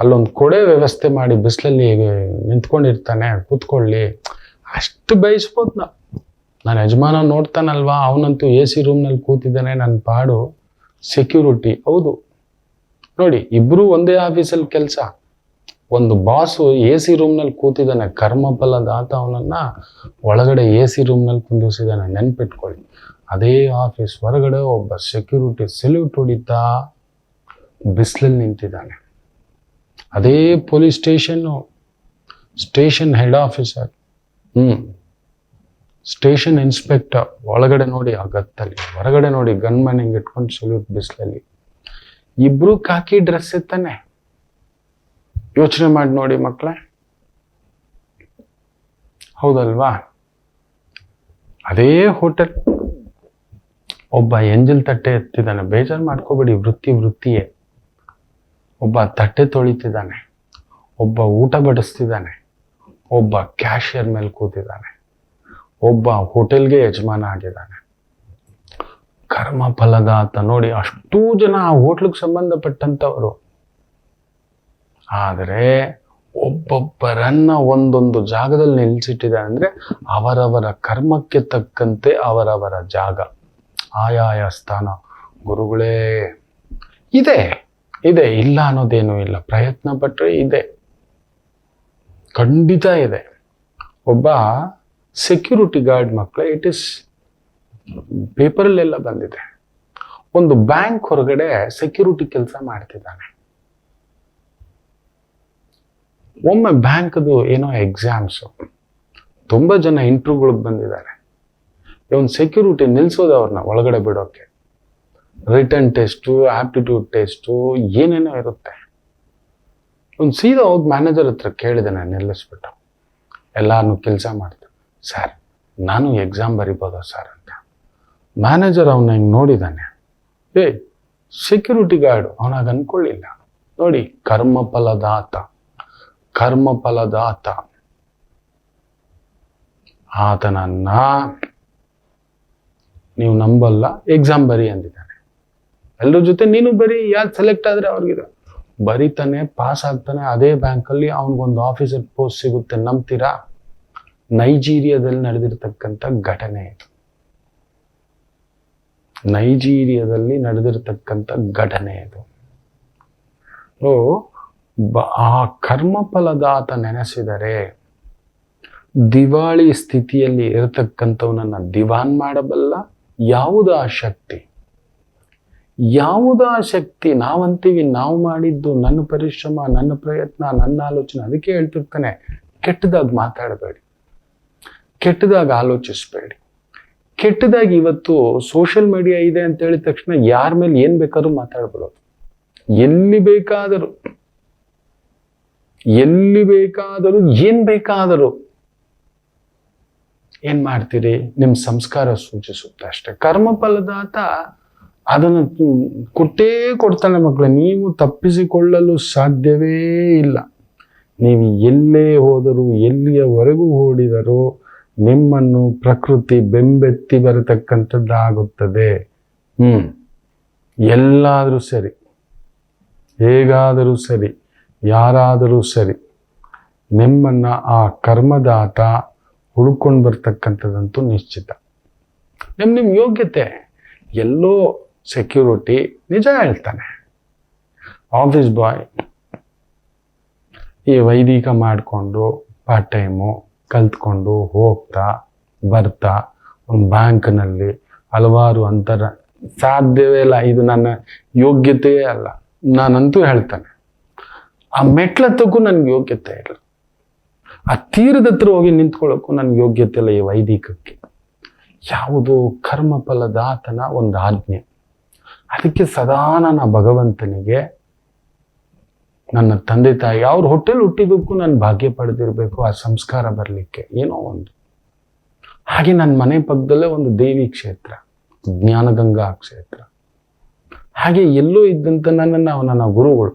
ಅಲ್ಲೊಂದು ಕೊಡೆ ವ್ಯವಸ್ಥೆ ಮಾಡಿ, ಬಿಸಿಲಲ್ಲಿ ನಿಂತ್ಕೊಂಡಿರ್ತಾನೆ, ಕೂತ್ಕೊಳ್ಳಿ, ಅಷ್ಟು ಬಯಸ್ಬೋದು ನಾವು. ನನ್ನ ಯಜಮಾನ ನೋಡ್ತಾನಲ್ವಾ, ಅವನಂತೂ AC ರೂಮ್ನಲ್ಲಿ ಕೂತಿದ್ದಾನೆ, ನನ್ನ ಪಾಡು ಸೆಕ್ಯೂರಿಟಿ. ಹೌದು ನೋಡಿ, ಇಬ್ರು ಒಂದೇ ಆಫೀಸಲ್ಲಿ ಕೆಲಸ. ಒಂದು ಬಾಸು AC ರೂಮ್ನಲ್ಲಿ ಕೂತಿದ್ದಾನೆ, ಕರ್ಮಫಲದಾತ ಅವನನ್ನ ಒಳಗಡೆ AC ರೂಮ್ನಲ್ಲಿ ಕುಂದಿಸಿದ್ದಾನೆ, ನೆನ್ಪಿಟ್ಕೊಳ್ಳಿ. ಅದೇ ಆಫೀಸ್ ಹೊರಗಡೆ ಒಬ್ಬ ಸೆಕ್ಯೂರಿಟಿ ಸೆಲ್ಯೂಟ್ ಹೊಡಿತಾ ಬಿಸಿಲಲ್ಲಿ ನಿಂತಿದ್ದಾನೆ. ಅದೇ police station head officer, station inspector ಒಳಗಡೆ ನೋಡಿ ಅಗತ್ತಲ್ಲಿ, ಹೊರಗಡೆ ನೋಡಿ ಗನ್ಮನ್ ಹಿಂಗೆ ಇಟ್ಕೊಂಡು ಸೆಲ್ಯೂಟ್ ಬಿಸಿಲಲ್ಲಿ. ಇಬ್ರು ಕಾಕಿ ಡ್ರೆಸ್ ಇತ್ತಾನೆ. ಯೋಚನೆ ಮಾಡಿ ನೋಡಿ ಮಕ್ಕಳೇ, ಹೌದಲ್ವಾ? ಅದೇ ಹೋಟೆಲ್ ಒಬ್ಬ ಎಂಜಲ್ ತಟ್ಟೆ ಎತ್ತಿದ್ದಾನೆ, ಬೇಜಾರು ಮಾಡ್ಕೋಬೇಡಿ, ವೃತ್ತಿಯೇ. ಒಬ್ಬ ತಟ್ಟೆ ತೊಳಿತಿದ್ದಾನೆ, ಒಬ್ಬ ಊಟ ಬಡಿಸ್ತಿದ್ದಾನೆ, ಒಬ್ಬ ಕ್ಯಾಶಿಯರ್ ಮೇಲೆ ಕೂತಿದ್ದಾನೆ, ಒಬ್ಬ ಹೋಟೆಲ್ಗೆ ಯಜಮಾನ ಆಗಿದ್ದಾನೆ. ಕರ್ಮ ಫಲದಾತ ನೋಡಿ, ಅಷ್ಟೂ ಜನ ಆ ಹೋಟ್ಲಿಗೆ ಸಂಬಂಧಪಟ್ಟಂಥವರು. ಆದರೆ ಒಬ್ಬೊಬ್ಬರನ್ನ ಒಂದೊಂದು ಜಾಗದಲ್ಲಿ ನಿಲ್ಲಿಸಿಟ್ಟಿದ್ದಾರೆ. ಅಂದರೆ ಅವರವರ ಕರ್ಮಕ್ಕೆ ತಕ್ಕಂತೆ ಅವರವರ ಜಾಗ, ಆಯಾಯ ಸ್ಥಾನ. ಗುರುಗಳೇ, ಇದೆ ಇದೆ, ಇಲ್ಲ ಅನ್ನೋದೇನೂ ಇಲ್ಲ. ಪ್ರಯತ್ನ ಪಟ್ಟರೆ ಇದೆ, ಖಂಡಿತ ಇದೆ. ಒಬ್ಬ ಸೆಕ್ಯೂರಿಟಿ ಗಾರ್ಡ್ ಮಕ್ಕಳೇ, ಇಟ್ ಇಸ್ ಪೇಪರಲ್ಲೆಲ್ಲ ಬಂದಿದೆ. ಒಂದು ಬ್ಯಾಂಕ್ ಹೊರಗಡೆ ಸೆಕ್ಯೂರಿಟಿ ಕೆಲಸ ಮಾಡ್ತಿದ್ದಾನೆ. ಒಮ್ಮೆ ಬ್ಯಾಂಕ್ದು ಏನೋ ಎಕ್ಸಾಮ್ಸು, ತುಂಬ ಜನ ಇಂಟರ್ವ್ಯೂಗಳಿಗೆ ಬಂದಿದ್ದಾರೆ. ಇವನ್ ಸೆಕ್ಯೂರಿಟಿ ನಿಲ್ಸೋದು ಅವ್ರನ್ನ ಒಳಗಡೆ ಬಿಡೋಕೆ. ರಿಟರ್ನ್ ಟೆಸ್ಟು, ಆಪ್ಟಿಟ್ಯೂಡ್ ಟೆಸ್ಟು, ಏನೇನೋ ಇರುತ್ತೆ. ಒಂದು ಸೀದಾ ಹೋಗಿ ಮ್ಯಾನೇಜರ್ ಹತ್ರ ಕೇಳಿದೆ, ನಿಲ್ಲಿಸ್ಬಿಟ್ಟು ಎಲ್ಲಾರನ್ನೂ ಕೆಲಸ ಮಾಡ್ತಾರೆ. ಸರ್, ನಾನು ಎಕ್ಸಾಮ್ ಬರಿಬೋದಾ ಸರ್ ಅಂತ. ಮ್ಯಾನೇಜರ್ ಅವನ್ನ ಹಿಂಗೆ ನೋಡಿದ್ದಾನೆ. Security guard ಅವನಾಗ ಅನ್ಕೊಳ್ಳಿಲ್ಲ. ನೋಡಿ, ಕರ್ಮಫಲದಾತ, ಕರ್ಮಫಲದಾತ. ಆತನನ್ನ ನೀವು ನಂಬಲ್ಲ, ಎಕ್ಸಾಮ್ ಬರಿ ಅಂದಿದ್ದಾನೆ. ಎಲ್ಲರ ಜೊತೆ ನೀನು ಬರಿ, ಯಾರು ಸೆಲೆಕ್ಟ್ ಆದ್ರೆ ಅವ್ರಿಗೆ ಬರಿತಾನೆ, ಪಾಸ್ ಆಗ್ತಾನೆ. ಅದೇ ಬ್ಯಾಂಕಲ್ಲಿ ಅವನಿಗೊಂದು ಆಫೀಸರ್ ಪೋಸ್ಟ್ ಸಿಗುತ್ತೆ. ನಂಬ್ತೀರಾ? ನೈಜೀರಿಯಾದಲ್ಲಿ ನಡೆದಿರ್ತಕ್ಕಂಥ ಘಟನೆ ಇದು. ನೈಜೀರಿಯಾದಲ್ಲಿ ನಡೆದಿರ್ತಕ್ಕಂಥ ಘಟನೆ ಇದು. ಆ ಕರ್ಮಫಲದಾತ ನೆನೆಸಿದರೆ ದಿವಾಳಿ ಸ್ಥಿತಿಯಲ್ಲಿ ಇರತಕ್ಕಂಥವನನ್ನ ದಿವಾನ್ ಮಾಡಬಲ್ಲ ಯಾವುದಾ ಶಕ್ತಿ? ಯಾವುದಾ ಶಕ್ತಿ? ನಾವಂತೀವಿ ನಾವು ಮಾಡಿದ್ದು, ನನ್ನ ಪರಿಶ್ರಮ, ನನ್ನ ಪ್ರಯತ್ನ, ನನ್ನ ಆಲೋಚನೆ. ಅದಕ್ಕೆ ಹೇಳ್ತಿರ್ತಾನೆ, ಕೆಟ್ಟದಾಗ ಮಾತಾಡಬೇಡಿ, ಕೆಟ್ಟದಾಗ ಆಲೋಚಿಸಬೇಡಿ. ಕೆಟ್ಟದಾಗಿ ಇವತ್ತು ಸೋಷಿಯಲ್ ಮೀಡಿಯಾ ಇದೆ ಅಂತ ಹೇಳಿದ ತಕ್ಷಣ ಯಾರ ಮೇಲೆ ಏನ್ ಬೇಕಾದ್ರೂ ಮಾತಾಡ್ಬಿಡೋದು. ಎಲ್ಲಿ ಬೇಕಾದರೂ ಏನ್ ಬೇಕಾದರೂ ಏನ್ ಮಾಡ್ತೀರಿ? ನಿಮ್ ಸಂಸ್ಕಾರ ಸೂಚಿಸುತ್ತೆ ಅಷ್ಟೇ. ಕರ್ಮಫಲದಾತ ಅದನ್ನು ಕೊಡ್ತಾನೆ ಮಕ್ಕಳು. ನೀವು ತಪ್ಪಿಸಿಕೊಳ್ಳಲು ಸಾಧ್ಯವೇ ಇಲ್ಲ. ನೀವು ಎಲ್ಲೇ ಹೋದರೂ, ಎಲ್ಲಿಯವರೆಗೂ ಓಡಿದರೂ ನಿಮ್ಮನ್ನು ಪ್ರಕೃತಿ ಬೆಂಬೆತ್ತಿ ಬರತಕ್ಕಂಥದ್ದಾಗುತ್ತದೆ. ಎಲ್ಲಾದರೂ ಸರಿ, ಹೇಗಾದರೂ ಸರಿ, ಯಾರಾದರೂ ಸರಿ, ನಿಮ್ಮನ್ನ ಆ ಕರ್ಮದಾತ ಹುಡ್ಕೊಂಡು ಬರ್ತಕ್ಕಂಥದ್ದಂತೂ ನಿಶ್ಚಿತ. ನಿಮ್ಮ ಯೋಗ್ಯತೆ. ಎಲ್ಲೋ ಸೆಕ್ಯೂರಿಟಿ ನಿಜ ಹೇಳ್ತಾನೆ, ಆಫೀಸ್ ಬಾಯ್ ಈ ವೈದಿಕ ಮಾಡಿಕೊಂಡು ಪಾರ್ಟ್ ಟೈಮು ಕಲ್ತ್ಕೊಂಡು ಹೋಗ್ತಾ ಬರ್ತಾ ಒಂದು ಬ್ಯಾಂಕ್ನಲ್ಲಿ ಹಲವಾರು ಅಂತರ ಸಾಧ್ಯವೇ ಇಲ್ಲ, ಇದು ನನ್ನ ಯೋಗ್ಯತೆಯೇ ಅಲ್ಲ ನಾನಂತೂ ಹೇಳ್ತಾನೆ. ಆ ಮೆಟ್ಲತ್ತಕ್ಕೂ ನನಗೆ ಯೋಗ್ಯತೆ ಇಲ್ಲ, ಆ ತೀರದ ಹತ್ರ ಹೋಗಿ ನಿಂತ್ಕೊಳ್ಳೋಕ್ಕೂ ನನಗೆ ಯೋಗ್ಯತೆ ಇಲ್ಲ. ಈ ವೈದಿಕಕ್ಕೆ ಯಾವುದು ಕರ್ಮಫಲದಾತನ ಒಂದು ಆಜ್ಞೆ. ಅದಕ್ಕೆ ಸದಾ ನನ್ನ ಭಗವಂತನಿಗೆ, ನನ್ನ ತಂದೆ ತಾಯಿ ಅವ್ರ ಹೊಟ್ಟೆಲ್ ಹುಟ್ಟಿದಕ್ಕೂ ನಾನು ಭಾಗ್ಯ ಪಡೆದಿರಬೇಕು, ಆ ಸಂಸ್ಕಾರ ಬರಲಿಕ್ಕೆ ಏನೋ ಒಂದು. ಹಾಗೆ ನನ್ನ ಮನೆ ಪಕ್ಕದಲ್ಲೇ ಒಂದು ದೇವಿ ಕ್ಷೇತ್ರ, ಜ್ಞಾನಗಂಗಾ ಕ್ಷೇತ್ರ. ಹಾಗೆ ಎಲ್ಲೋ ಇದ್ದಂಥ ನನ್ನ ಗುರುಗಳು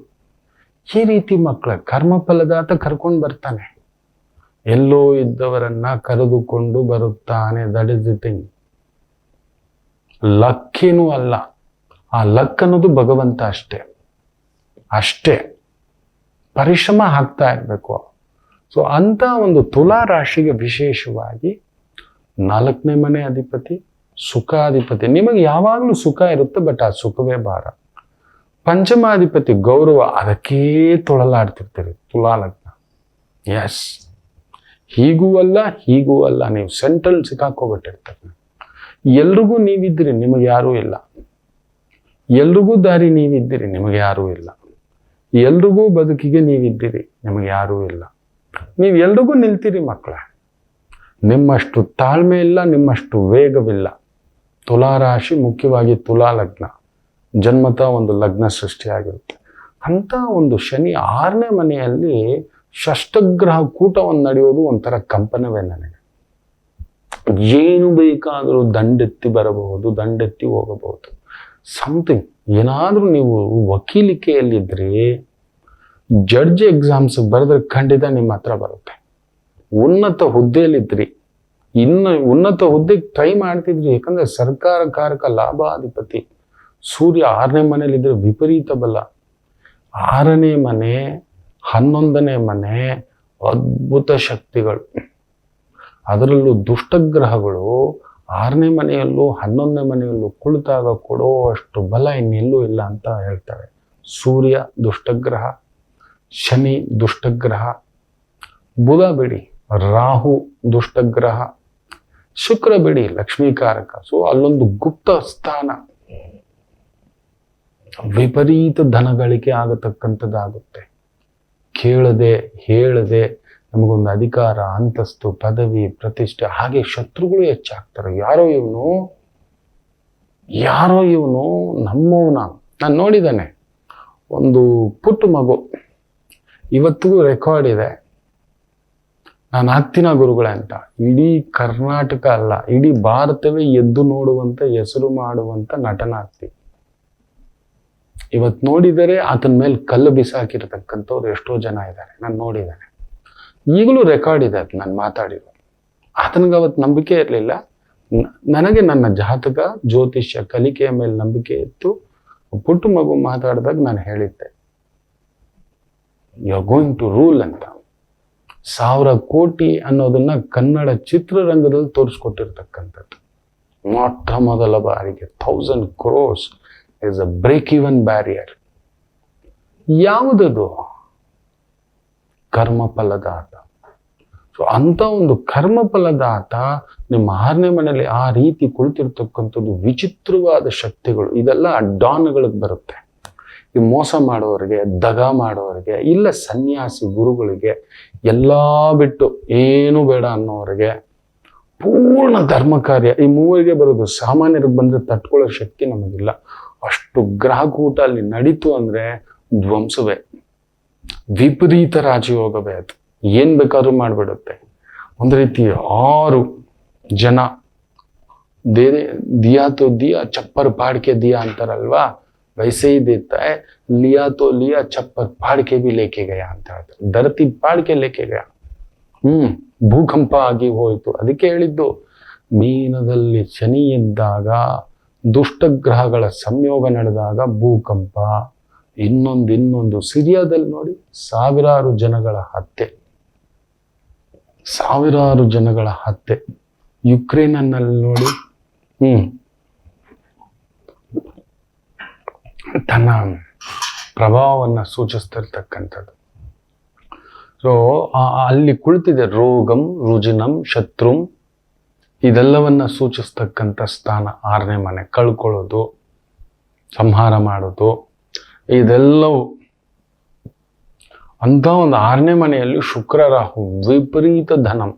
ಈ ರೀತಿ ಮಕ್ಕಳ ಕರ್ಮಫಲದಾತ ಕರ್ಕೊಂಡು ಬರ್ತಾನೆ. ಎಲ್ಲೋ ಇದ್ದವರನ್ನ ಕರೆದುಕೊಂಡು ಬರುತ್ತಾನೆ. That is the thing. ಲಕ್ಕೇನೂ ಅಲ್ಲ, ಆ ಲಕ್ ಅನ್ನೋದು ಭಗವಂತ ಅಷ್ಟೇ. ಪರಿಶ್ರಮ ಹಾಕ್ತಾ ಇರಬೇಕು. ಸೊ ಅಂತ ಒಂದು ತುಲಾ ರಾಶಿಗೆ ವಿಶೇಷವಾಗಿ 4ನೇ ಮನೆ ಅಧಿಪತಿ, ಸುಖಾಧಿಪತಿ. ನಿಮಗೆ ಯಾವಾಗಲೂ ಸುಖ ಇರುತ್ತೆ, ಬಟ್ ಆ ಸುಖವೇ ಭಾರ. ಪಂಚಮಾಧಿಪತಿ ಗೌರವ, ಅದಕ್ಕೇ ತೊಳಲಾಡ್ತಿರ್ತೀರಿ. ತುಲಾ ಲಗ್ನ. ಎಸ್, ಹೀಗೂ ಅಲ್ಲ, ನೀವು ಸೆಂಟ್ರಲ್ ಸಿಕ್ಕಾಕೋಬಿಟ್ಟಿರ್ತೀರಿ. ಎಲ್ರಿಗೂ ನೀವಿದ್ದೀರಿ, ನಿಮಗೆ ಯಾರೂ ಇಲ್ಲ. ಎಲ್ರಿಗೂ ದಾರಿ ನೀವಿದ್ದೀರಿ, ನಿಮಗೆ ಯಾರೂ ಇಲ್ಲ. ಎಲ್ರಿಗೂ ಬದುಕಿಗೆ ನೀವಿದ್ದೀರಿ, ನಿಮಗೆ ಯಾರೂ ಇಲ್ಲ. ನೀವು ಎಲ್ರಿಗೂ ನಿಲ್ತೀರಿ ಮಕ್ಕಳ. ನಿಮ್ಮಷ್ಟು ತಾಳ್ಮೆ ಇಲ್ಲ, ನಿಮ್ಮಷ್ಟು ವೇಗವಿಲ್ಲ. ತುಲಾರಾಶಿ, ಮುಖ್ಯವಾಗಿ ತುಲಾ ಲಗ್ನ, ಜನ್ಮತ ಒಂದು ಲಗ್ನ ಸೃಷ್ಟಿಯಾಗಿರುತ್ತೆ. ಅಂತ ಒಂದು ಶನಿ 6ನೇ ಮನೆಯಲ್ಲಿ ಷಷ್ಠಗ್ರಹ ಕೂಟವನ್ನು ನಡೆಯೋದು ಒಂಥರ ಕಂಪನವೇ ನನಗೆ. ಏನು ಬೇಕಾದರೂ ದಂಡೆತ್ತಿ ಬರಬಹುದು, ದಂಡೆತ್ತಿ ಹೋಗಬಹುದು. ಸಮಥಿಂಗ್ ಏನಾದರೂ ನೀವು ವಕೀಲಿಕೆಯಲ್ಲಿದ್ದರೆ, ಜಡ್ಜ್ ಎಕ್ಸಾಮ್ಸ್ ಬರೆದ್ರೆ ಖಂಡಿತ ನಿಮ್ಮ ಹತ್ರ ಬರುತ್ತೆ. ಉನ್ನತ ಹುದ್ದೆಯಲ್ಲಿದ್ರಿ, ಇನ್ನು ಉನ್ನತ ಹುದ್ದೆಗೆ ಟ್ರೈ ಮಾಡ್ತಿದ್ರಿ. ಯಾಕಂದ್ರೆ ಸರ್ಕಾರ ಕಾರಕ ಲಾಭಾಧಿಪತಿ ಸೂರ್ಯ 6ನೇ ಮನೇಲಿದ್ರೆ ವಿಪರೀತ ಬಲ. 6ನೇ ಮನೆ 11ನೇ ಮನೆ ಅದ್ಭುತ ಶಕ್ತಿಗಳು. ಅದರಲ್ಲೂ ದುಷ್ಟಗ್ರಹಗಳು 6ನೇ ಮನೆಯಲ್ಲೂ 11ನೇ ಮನೆಯಲ್ಲೂ ಕುಳಿತಾಗ ಕೊಡೋ ಅಷ್ಟು ಬಲ ಇನ್ನೆಲ್ಲೂ ಇಲ್ಲ ಅಂತ ಹೇಳ್ತಾರೆ. ಸೂರ್ಯ ದುಷ್ಟಗ್ರಹ, ಶನಿ ದುಷ್ಟಗ್ರಹ, ಬುಧ ಬಿಡಿ ರಾಹು ದುಷ್ಟಗ್ರಹ, ಶುಕ್ರ ಬಿಡಿ ಲಕ್ಷ್ಮೀಕಾರಕ. ಸೊ ಅಲ್ಲೊಂದು ಗುಪ್ತ ಸ್ಥಾನ, ವಿಪರೀತ ಧನಗಳಿಕೆ ಆಗತಕ್ಕಂಥದ್ದಾಗುತ್ತೆ. ಕೇಳದೆ ಹೇಳದೆ ನಮಗೊಂದು ಅಧಿಕಾರ, ಅಂತಸ್ತು, ಪದವಿ, ಪ್ರತಿಷ್ಠೆ, ಹಾಗೆ ಶತ್ರುಗಳು ಹೆಚ್ಚಾಗ್ತಾರೆ. ಯಾರೋ ಇವನು ನಮ್ಮವನ. ನಾನು ನೋಡಿದ್ದಾನೆ ಒಂದು ಪುಟ್ಟ ಮಗು, ಇವತ್ತಿಗೂ ರೆಕಾರ್ಡ್ ಇದೆ. ನಾನು ಆಗ್ತೀನ ಗುರುಗಳೇ ಅಂತ. ಇಡೀ ಕರ್ನಾಟಕ ಅಲ್ಲ, ಇಡೀ ಭಾರತವೇ ಎದ್ದು ನೋಡುವಂತ ಹೆಸರು ಮಾಡುವಂತ ನಟನಾಗ್ತಿ. ಇವತ್ತು ನೋಡಿದರೆ ಆತನ ಮೇಲೆ ಕಲ್ಲು ಬಿಸಾಕಿರ್ತಕ್ಕಂಥವ್ರು ಎಷ್ಟೋ ಜನ ಇದ್ದಾರೆ. ನಾನು ನೋಡಿದ್ದೇನೆ. ಈಗಲೂ ರೆಕಾರ್ಡ್ ಇದೆ ಅದು ನಾನು ಮಾತಾಡಿರೋ. ಆತನಿಗೆ ಅವತ್ತು ನಂಬಿಕೆ ಇರಲಿಲ್ಲ. ನನಗೆ ನನ್ನ ಜಾತಕ ಜ್ಯೋತಿಷ್ಯ ಕಲಿಕೆಯ ಮೇಲೆ ನಂಬಿಕೆ ಇತ್ತು. ಪುಟ್ಟ ಮಗು ಮಾತಾಡಿದಾಗ ನಾನು ಹೇಳಿದ್ದೆ, you are going to rule ಅಂತ. 1000 ಕೋಟಿ ಅನ್ನೋದನ್ನ ಕನ್ನಡ ಚಿತ್ರರಂಗದಲ್ಲಿ ತೋರಿಸ್ಕೊಟ್ಟಿರ್ತಕ್ಕಂಥದ್ದು. ಮೊಟ್ಟ ಮೊದಲ ಬಾರಿಗೆ 1000 crores is a break even barrier. ಯಾವುದದು? ಕರ್ಮಫಲದಾತ. ಸೊ ಅಂತ ಒಂದು ಕರ್ಮಫಲದಾತ ನಿಮ್ಮ 6ನೇ ಮನೆಯಲ್ಲಿ ಆ ರೀತಿ ಕುಳಿತಿರ್ತಕ್ಕಂಥದ್ದು ವಿಚಿತ್ರವಾದ ಶಕ್ತಿಗಳು. ಇದೆಲ್ಲ ಡಾನ್ಗಳಿಗೆ ಬರುತ್ತೆ. ಈ ಮೋಸ ಮಾಡೋರಿಗೆ, ದಗ ಮಾಡೋರಿಗೆ, ಇಲ್ಲ ಸನ್ಯಾಸಿ ಗುರುಗಳಿಗೆ, ಎಲ್ಲ ಬಿಟ್ಟು ಏನು ಬೇಡ ಅನ್ನೋರಿಗೆ, ಪೂರ್ಣ ಧರ್ಮ ಕಾರ್ಯ ಈ ಮೂವರಿಗೆ ಬರೋದು. ಸಾಮಾನ್ಯರಿಗೆ ಬಂದ್ರೆ ತಟ್ಕೊಳ್ಳೋ ಶಕ್ತಿ ನಮಗಿಲ್ಲ. ಅಷ್ಟು ಗ್ರಹಕೂಟ ಅಲ್ಲಿ ನಡೀತು ಅಂದ್ರೆ ಧ್ವಂಸವೇ, ವಿಪರೀತ ರಾಜಯೋಗವೇ. ಅದು ಏನ್ ಬೇಕಾದ್ರೂ ಮಾಡ್ಬಿಡುತ್ತೆ. ಒಂದು ರೀತಿ 6 ಜನ ದಿಯಾ ತೋ ದಿಯಾ ಚಪ್ಪರ್ ಪಾಡ್ಕೆ ದಿಯಾ ಅಂತಾರಲ್ವಾ, ವೈಸೆ ही देता है, लिया तो लिया चप्पर फाड़ के भी लेके गया ಅಂತ ಹೇಳ್ತಾರೆ. ಧರತಿ ಪಾಡ್ಕೆ ಲೇಕೆ ಗಯ. ಭೂಕಂಪ ಆಗಿ ಹೋಯಿತು. ಅದಕ್ಕೆ ಹೇಳಿದ್ದು, ಮೀನದಲ್ಲಿ ಶನಿ ಇದ್ದಾಗ, ದುಷ್ಟಗ್ರಹಗಳ ಸಂಯೋಗ ನಡೆದಾಗ ಭೂಕಂಪ. ಇನ್ನೊಂದು ಸಿರಿಯಾದಲ್ಲಿ ನೋಡಿ, ಸಾವಿರಾರು ಜನಗಳ ಹತ್ಯೆ. ಯುಕ್ರೇನ್ನಲ್ಲಿ ನೋಡಿ, ತನ್ನ ಪ್ರಭಾವವನ್ನು ಸೂಚಿಸ್ತಿರ್ತಕ್ಕಂಥದ್ದು. ಸೊ ಅಲ್ಲಿ ಕುಳಿತಿದೆ ರೋಗಂ ರುಜಿನಂ ಶತ್ರುಂ, ಇದೆಲ್ಲವನ್ನ ಸೂಚಿಸ್ತಕ್ಕಂಥ ಸ್ಥಾನ 6ನೇ ಮನೆ. ಕಳ್ಕೊಳ್ಳೋದು, ಸಂಹಾರ ಮಾಡೋದು, ಇದೆಲ್ಲವೂ ಅಂತ ಒಂದು 6ನೇ ಮನೆಯಲ್ಲಿ ಶುಕ್ರ ರಾಹು, ವಿಪರೀತ ಧನಂ.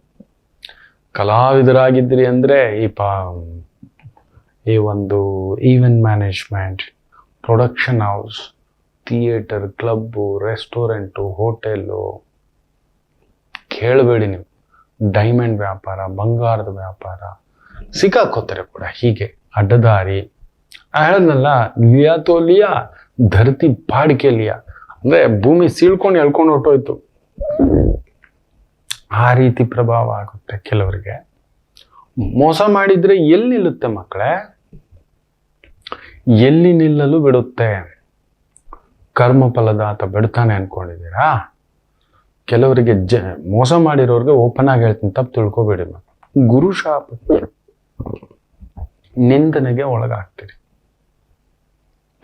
ಕಲಾವಿದರಾಗಿದ್ರಿ ಅಂದ್ರೆ ಈ ಒಂದು event management, production house, theatre, club, restaurant, hotel, ಕೇಳಬೇಡಿ ನೀವು. ಡೈಮಂಡ್ ವ್ಯಾಪಾರ, ಬಂಗಾರದ ವ್ಯಾಪಾರ, ಸಿಕ್ಕಾಕೋತಾರೆ ಕೂಡ. ಹೀಗೆ ಅಡ್ಡದಾರಿ. ಹೇಳದ್ನಲ್ಲ, ಲಿಯಾ ತೋ ಲಿಯಾ ಧರತಿ ಪಾಡ್ಕೆ ಲಿಯಾ ಅಂದ್ರೆ ಭೂಮಿ ಸೀಳ್ಕೊಂಡು ಎಳ್ಕೊಂಡು ಹೊಟ್ಟೋಯ್ತು. ಆ ರೀತಿ ಪ್ರಭಾವ ಆಗುತ್ತೆ ಕೆಲವರಿಗೆ. ಮೋಸ ಮಾಡಿದ್ರೆ ಎಲ್ಲಿ ನಿಲ್ಲುತ್ತೆ ಮಕ್ಕಳೇ? ಎಲ್ಲಿ ನಿಲ್ಲಲು ಬಿಡುತ್ತೆ? ಕರ್ಮಫಲದಾತ ಬಿಡ್ತಾನೆ ಅನ್ಕೊಂಡಿದ್ದೀರಾ? ಕೆಲವರಿಗೆ ಮೋಸ ಮಾಡಿರೋರ್ಗೆ ಓಪನ್ ಆಗಿ ಹೇಳ್ತೀನಿ, ತಪ್ಪು ತಿಳ್ಕೊಬೇಡಿ. ಗುರು ಶಾಪ, ನಿಂದನೆಗೆ ಒಳಗಾಗ್ತೀರಿ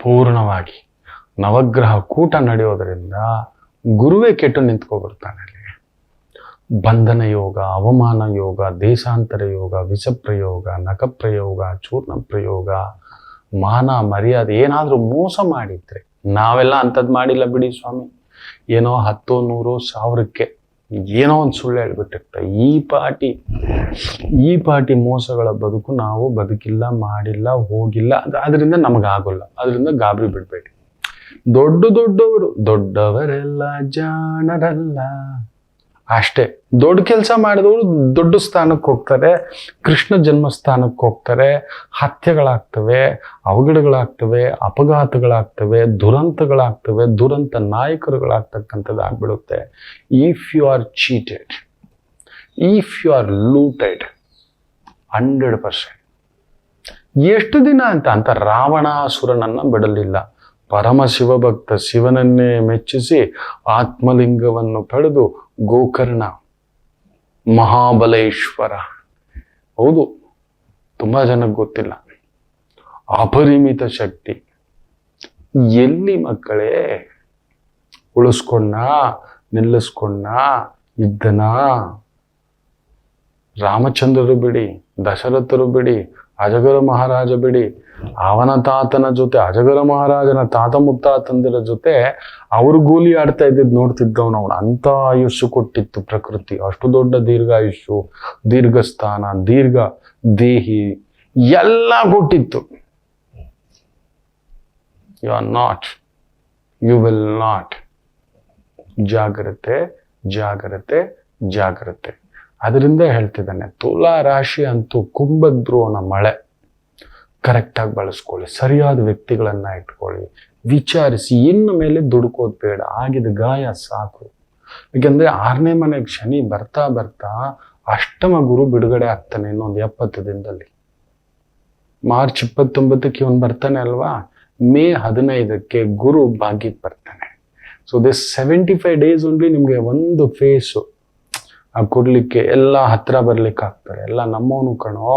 ಪೂರ್ಣವಾಗಿ. ನವಗ್ರಹ ಕೂಟ ನಡೆಯೋದ್ರಿಂದ ಗುರುವೇ ಕೆಟ್ಟು ನಿಂತ್ಕೊಬಿಡ್ತಾನೆ. ಅಲ್ಲಿ ಬಂಧನ ಯೋಗ, ಅವಮಾನ ಯೋಗ, ದೇಶಾಂತರ ಯೋಗ, ವಿಷಪ್ರಯೋಗ, ನಖಪ್ರಯೋಗ, ಚೂರ್ಣ ಪ್ರಯೋಗ, ಮಾನ ಮರ್ಯಾದೆ. ಏನಾದ್ರೂ ಮೋಸ ಮಾಡಿದ್ರೆ, ನಾವೆಲ್ಲ ಅಂಥದ್ದು ಮಾಡಿಲ್ಲ ಬಿಡಿ ಸ್ವಾಮಿ. ಏನೋ 10, 100, 1000ಕ್ಕೆ ಏನೋ ಒಂದು ಸುಳ್ಳು ಹೇಳ್ಬಿಟ್ಟಿರ್ತಾರೆ. ಈ ಪಾಟಿ ಮೋಸಗಳ ಬದುಕು ನಾವು ಬದುಕಿಲ್ಲ, ಮಾಡಿಲ್ಲ, ಹೋಗಿಲ್ಲ. ಅದರಿಂದ ನಮಗಾಗಲ್ಲ. ಅದರಿಂದ ಗಾಬರಿ ಬಿಡ್ಬೇಡಿ. ದೊಡ್ಡವರೆಲ್ಲ ಜಾಣರಲ್ಲ ಅಷ್ಟೇ. ದೊಡ್ಡ ಕೆಲಸ ಮಾಡಿದವರು ದೊಡ್ಡ ಸ್ಥಾನಕ್ಕೆ ಹೋಗ್ತಾರೆ, ಕೃಷ್ಣ ಜನ್ಮಸ್ಥಾನಕ್ಕೆ ಹೋಗ್ತಾರೆ. ಹತ್ಯೆಗಳಾಗ್ತವೆ, ಅವಘಡಗಳಾಗ್ತವೆ, ಅಪಘಾತಗಳಾಗ್ತವೆ, ದುರಂತಗಳಾಗ್ತವೆ, ದುರಂತ ನಾಯಕರುಗಳಾಗ್ತಕ್ಕಂಥದ್ದು ಆಗ್ಬಿಡುತ್ತೆ. If you are cheated, if you are looted, 100%. ಎಷ್ಟು ದಿನ ಅಂತ ರಾವಣಾಸುರನನ್ನ ಬಿಡಲಿಲ್ಲ. ಪರಮ ಶಿವಭಕ್ತ ಶಿವನನ್ನೇ ಮೆಚ್ಚಿಸಿ ಆತ್ಮಲಿಂಗವನ್ನು ಪಡೆದು ಗೋಕರ್ಣ ಮಹಾಬಲೇಶ್ವರ, ಹೌದು ತುಂಬಾ ಜನಕ್ಕೆ ಗೊತ್ತಿಲ್ಲ, ಅಪರಿಮಿತ ಶಕ್ತಿ. ಎಲ್ಲಿ ಮಕ್ಕಳೇ ಉಳಿಸ್ಕೊಂಡ, ನಿಲ್ಲಿಸ್ಕೊಂಡ, ಇದ್ದನ? ರಾಮಚಂದ್ರರು ಬಿಡಿ, ದಶರಥರು ಬಿಡಿ, ಅಜಗರ ಮಹಾರಾಜ ಬಿಡಿ, ಅವನ ತಾತನ ಜೊತೆ ಅಜಗರ ಮಹಾರಾಜನ ತಾತ ಮುತ್ತಾತಂದಿರ ಜೊತೆ ಅವರು ಗೋಲಿ ಆಡ್ತಾ ಇದ್ದಿದ್ದು ನೋಡ್ತಿದ್ದವನು ಅವನು. ಅಂತ ಆಯುಷ್ಯು ಕೊಟ್ಟಿತ್ತು ಪ್ರಕೃತಿ. ಅಷ್ಟು ದೊಡ್ಡ ದೀರ್ಘಾಯುಷ್ಯು, ದೀರ್ಘಸ್ಥಾನ, ದೀರ್ಘ ದೇಹಿ ಎಲ್ಲ ಕೊಟ್ಟಿತ್ತು. You are not, you will not. ಜಾಗ್ರತೆ ಜಾಗ್ರತೆ ಜಾಗ್ರತೆ. ಅದರಿಂದ ಹೇಳ್ತಿದ್ದಾನೆ, ತುಲಾ ರಾಶಿ ಅಂತೂ ಕುಂಭದ್ರೋಣ ಮಳೆ. ಕರೆಕ್ಟಾಗಿ ಬಳಸ್ಕೊಳ್ಳಿ, ಸರಿಯಾದ ವ್ಯಕ್ತಿಗಳನ್ನ ಇಟ್ಕೊಳ್ಳಿ, ವಿಚಾರಿಸಿ. ಇನ್ನು ಮೇಲೆ ದುಡುಕೋದು ಬೇಡ, ಆಗಿದ ಗಾಯ ಸಾಕು. ಯಾಕೆಂದ್ರೆ 6ನೇ ಮನೆಗೆ ಶನಿ ಬರ್ತಾ ಬರ್ತಾ ಅಷ್ಟಮ ಗುರು ಬಿಡುಗಡೆ ಆಗ್ತಾನೆ ಇನ್ನೊಂದು 70 ದಿನದಲ್ಲಿ. ಮಾರ್ಚ್ 29ಕ್ಕೆ ಇವನು ಬರ್ತಾನೆ ಅಲ್ವಾ, ಮೇ 15ಕ್ಕೆ ಗುರು ಭಾಗ್ಯಕ್ಕೆ ಬರ್ತಾನೆ. ಸೊ ದಿಸ್ 75 ಡೇಸ್ ಓನ್ಲಿ ನಿಮ್ಗೆ ಒಂದು ಫೇಸು ಕೊಡ್ಲಿಕ್ಕೆ, ಎಲ್ಲ ಹತ್ರ ಬರ್ಲಿಕ್ಕೆ ಆಗ್ತಾರೆ. ಎಲ್ಲ ನಮ್ಮವನು ಕಣೋ,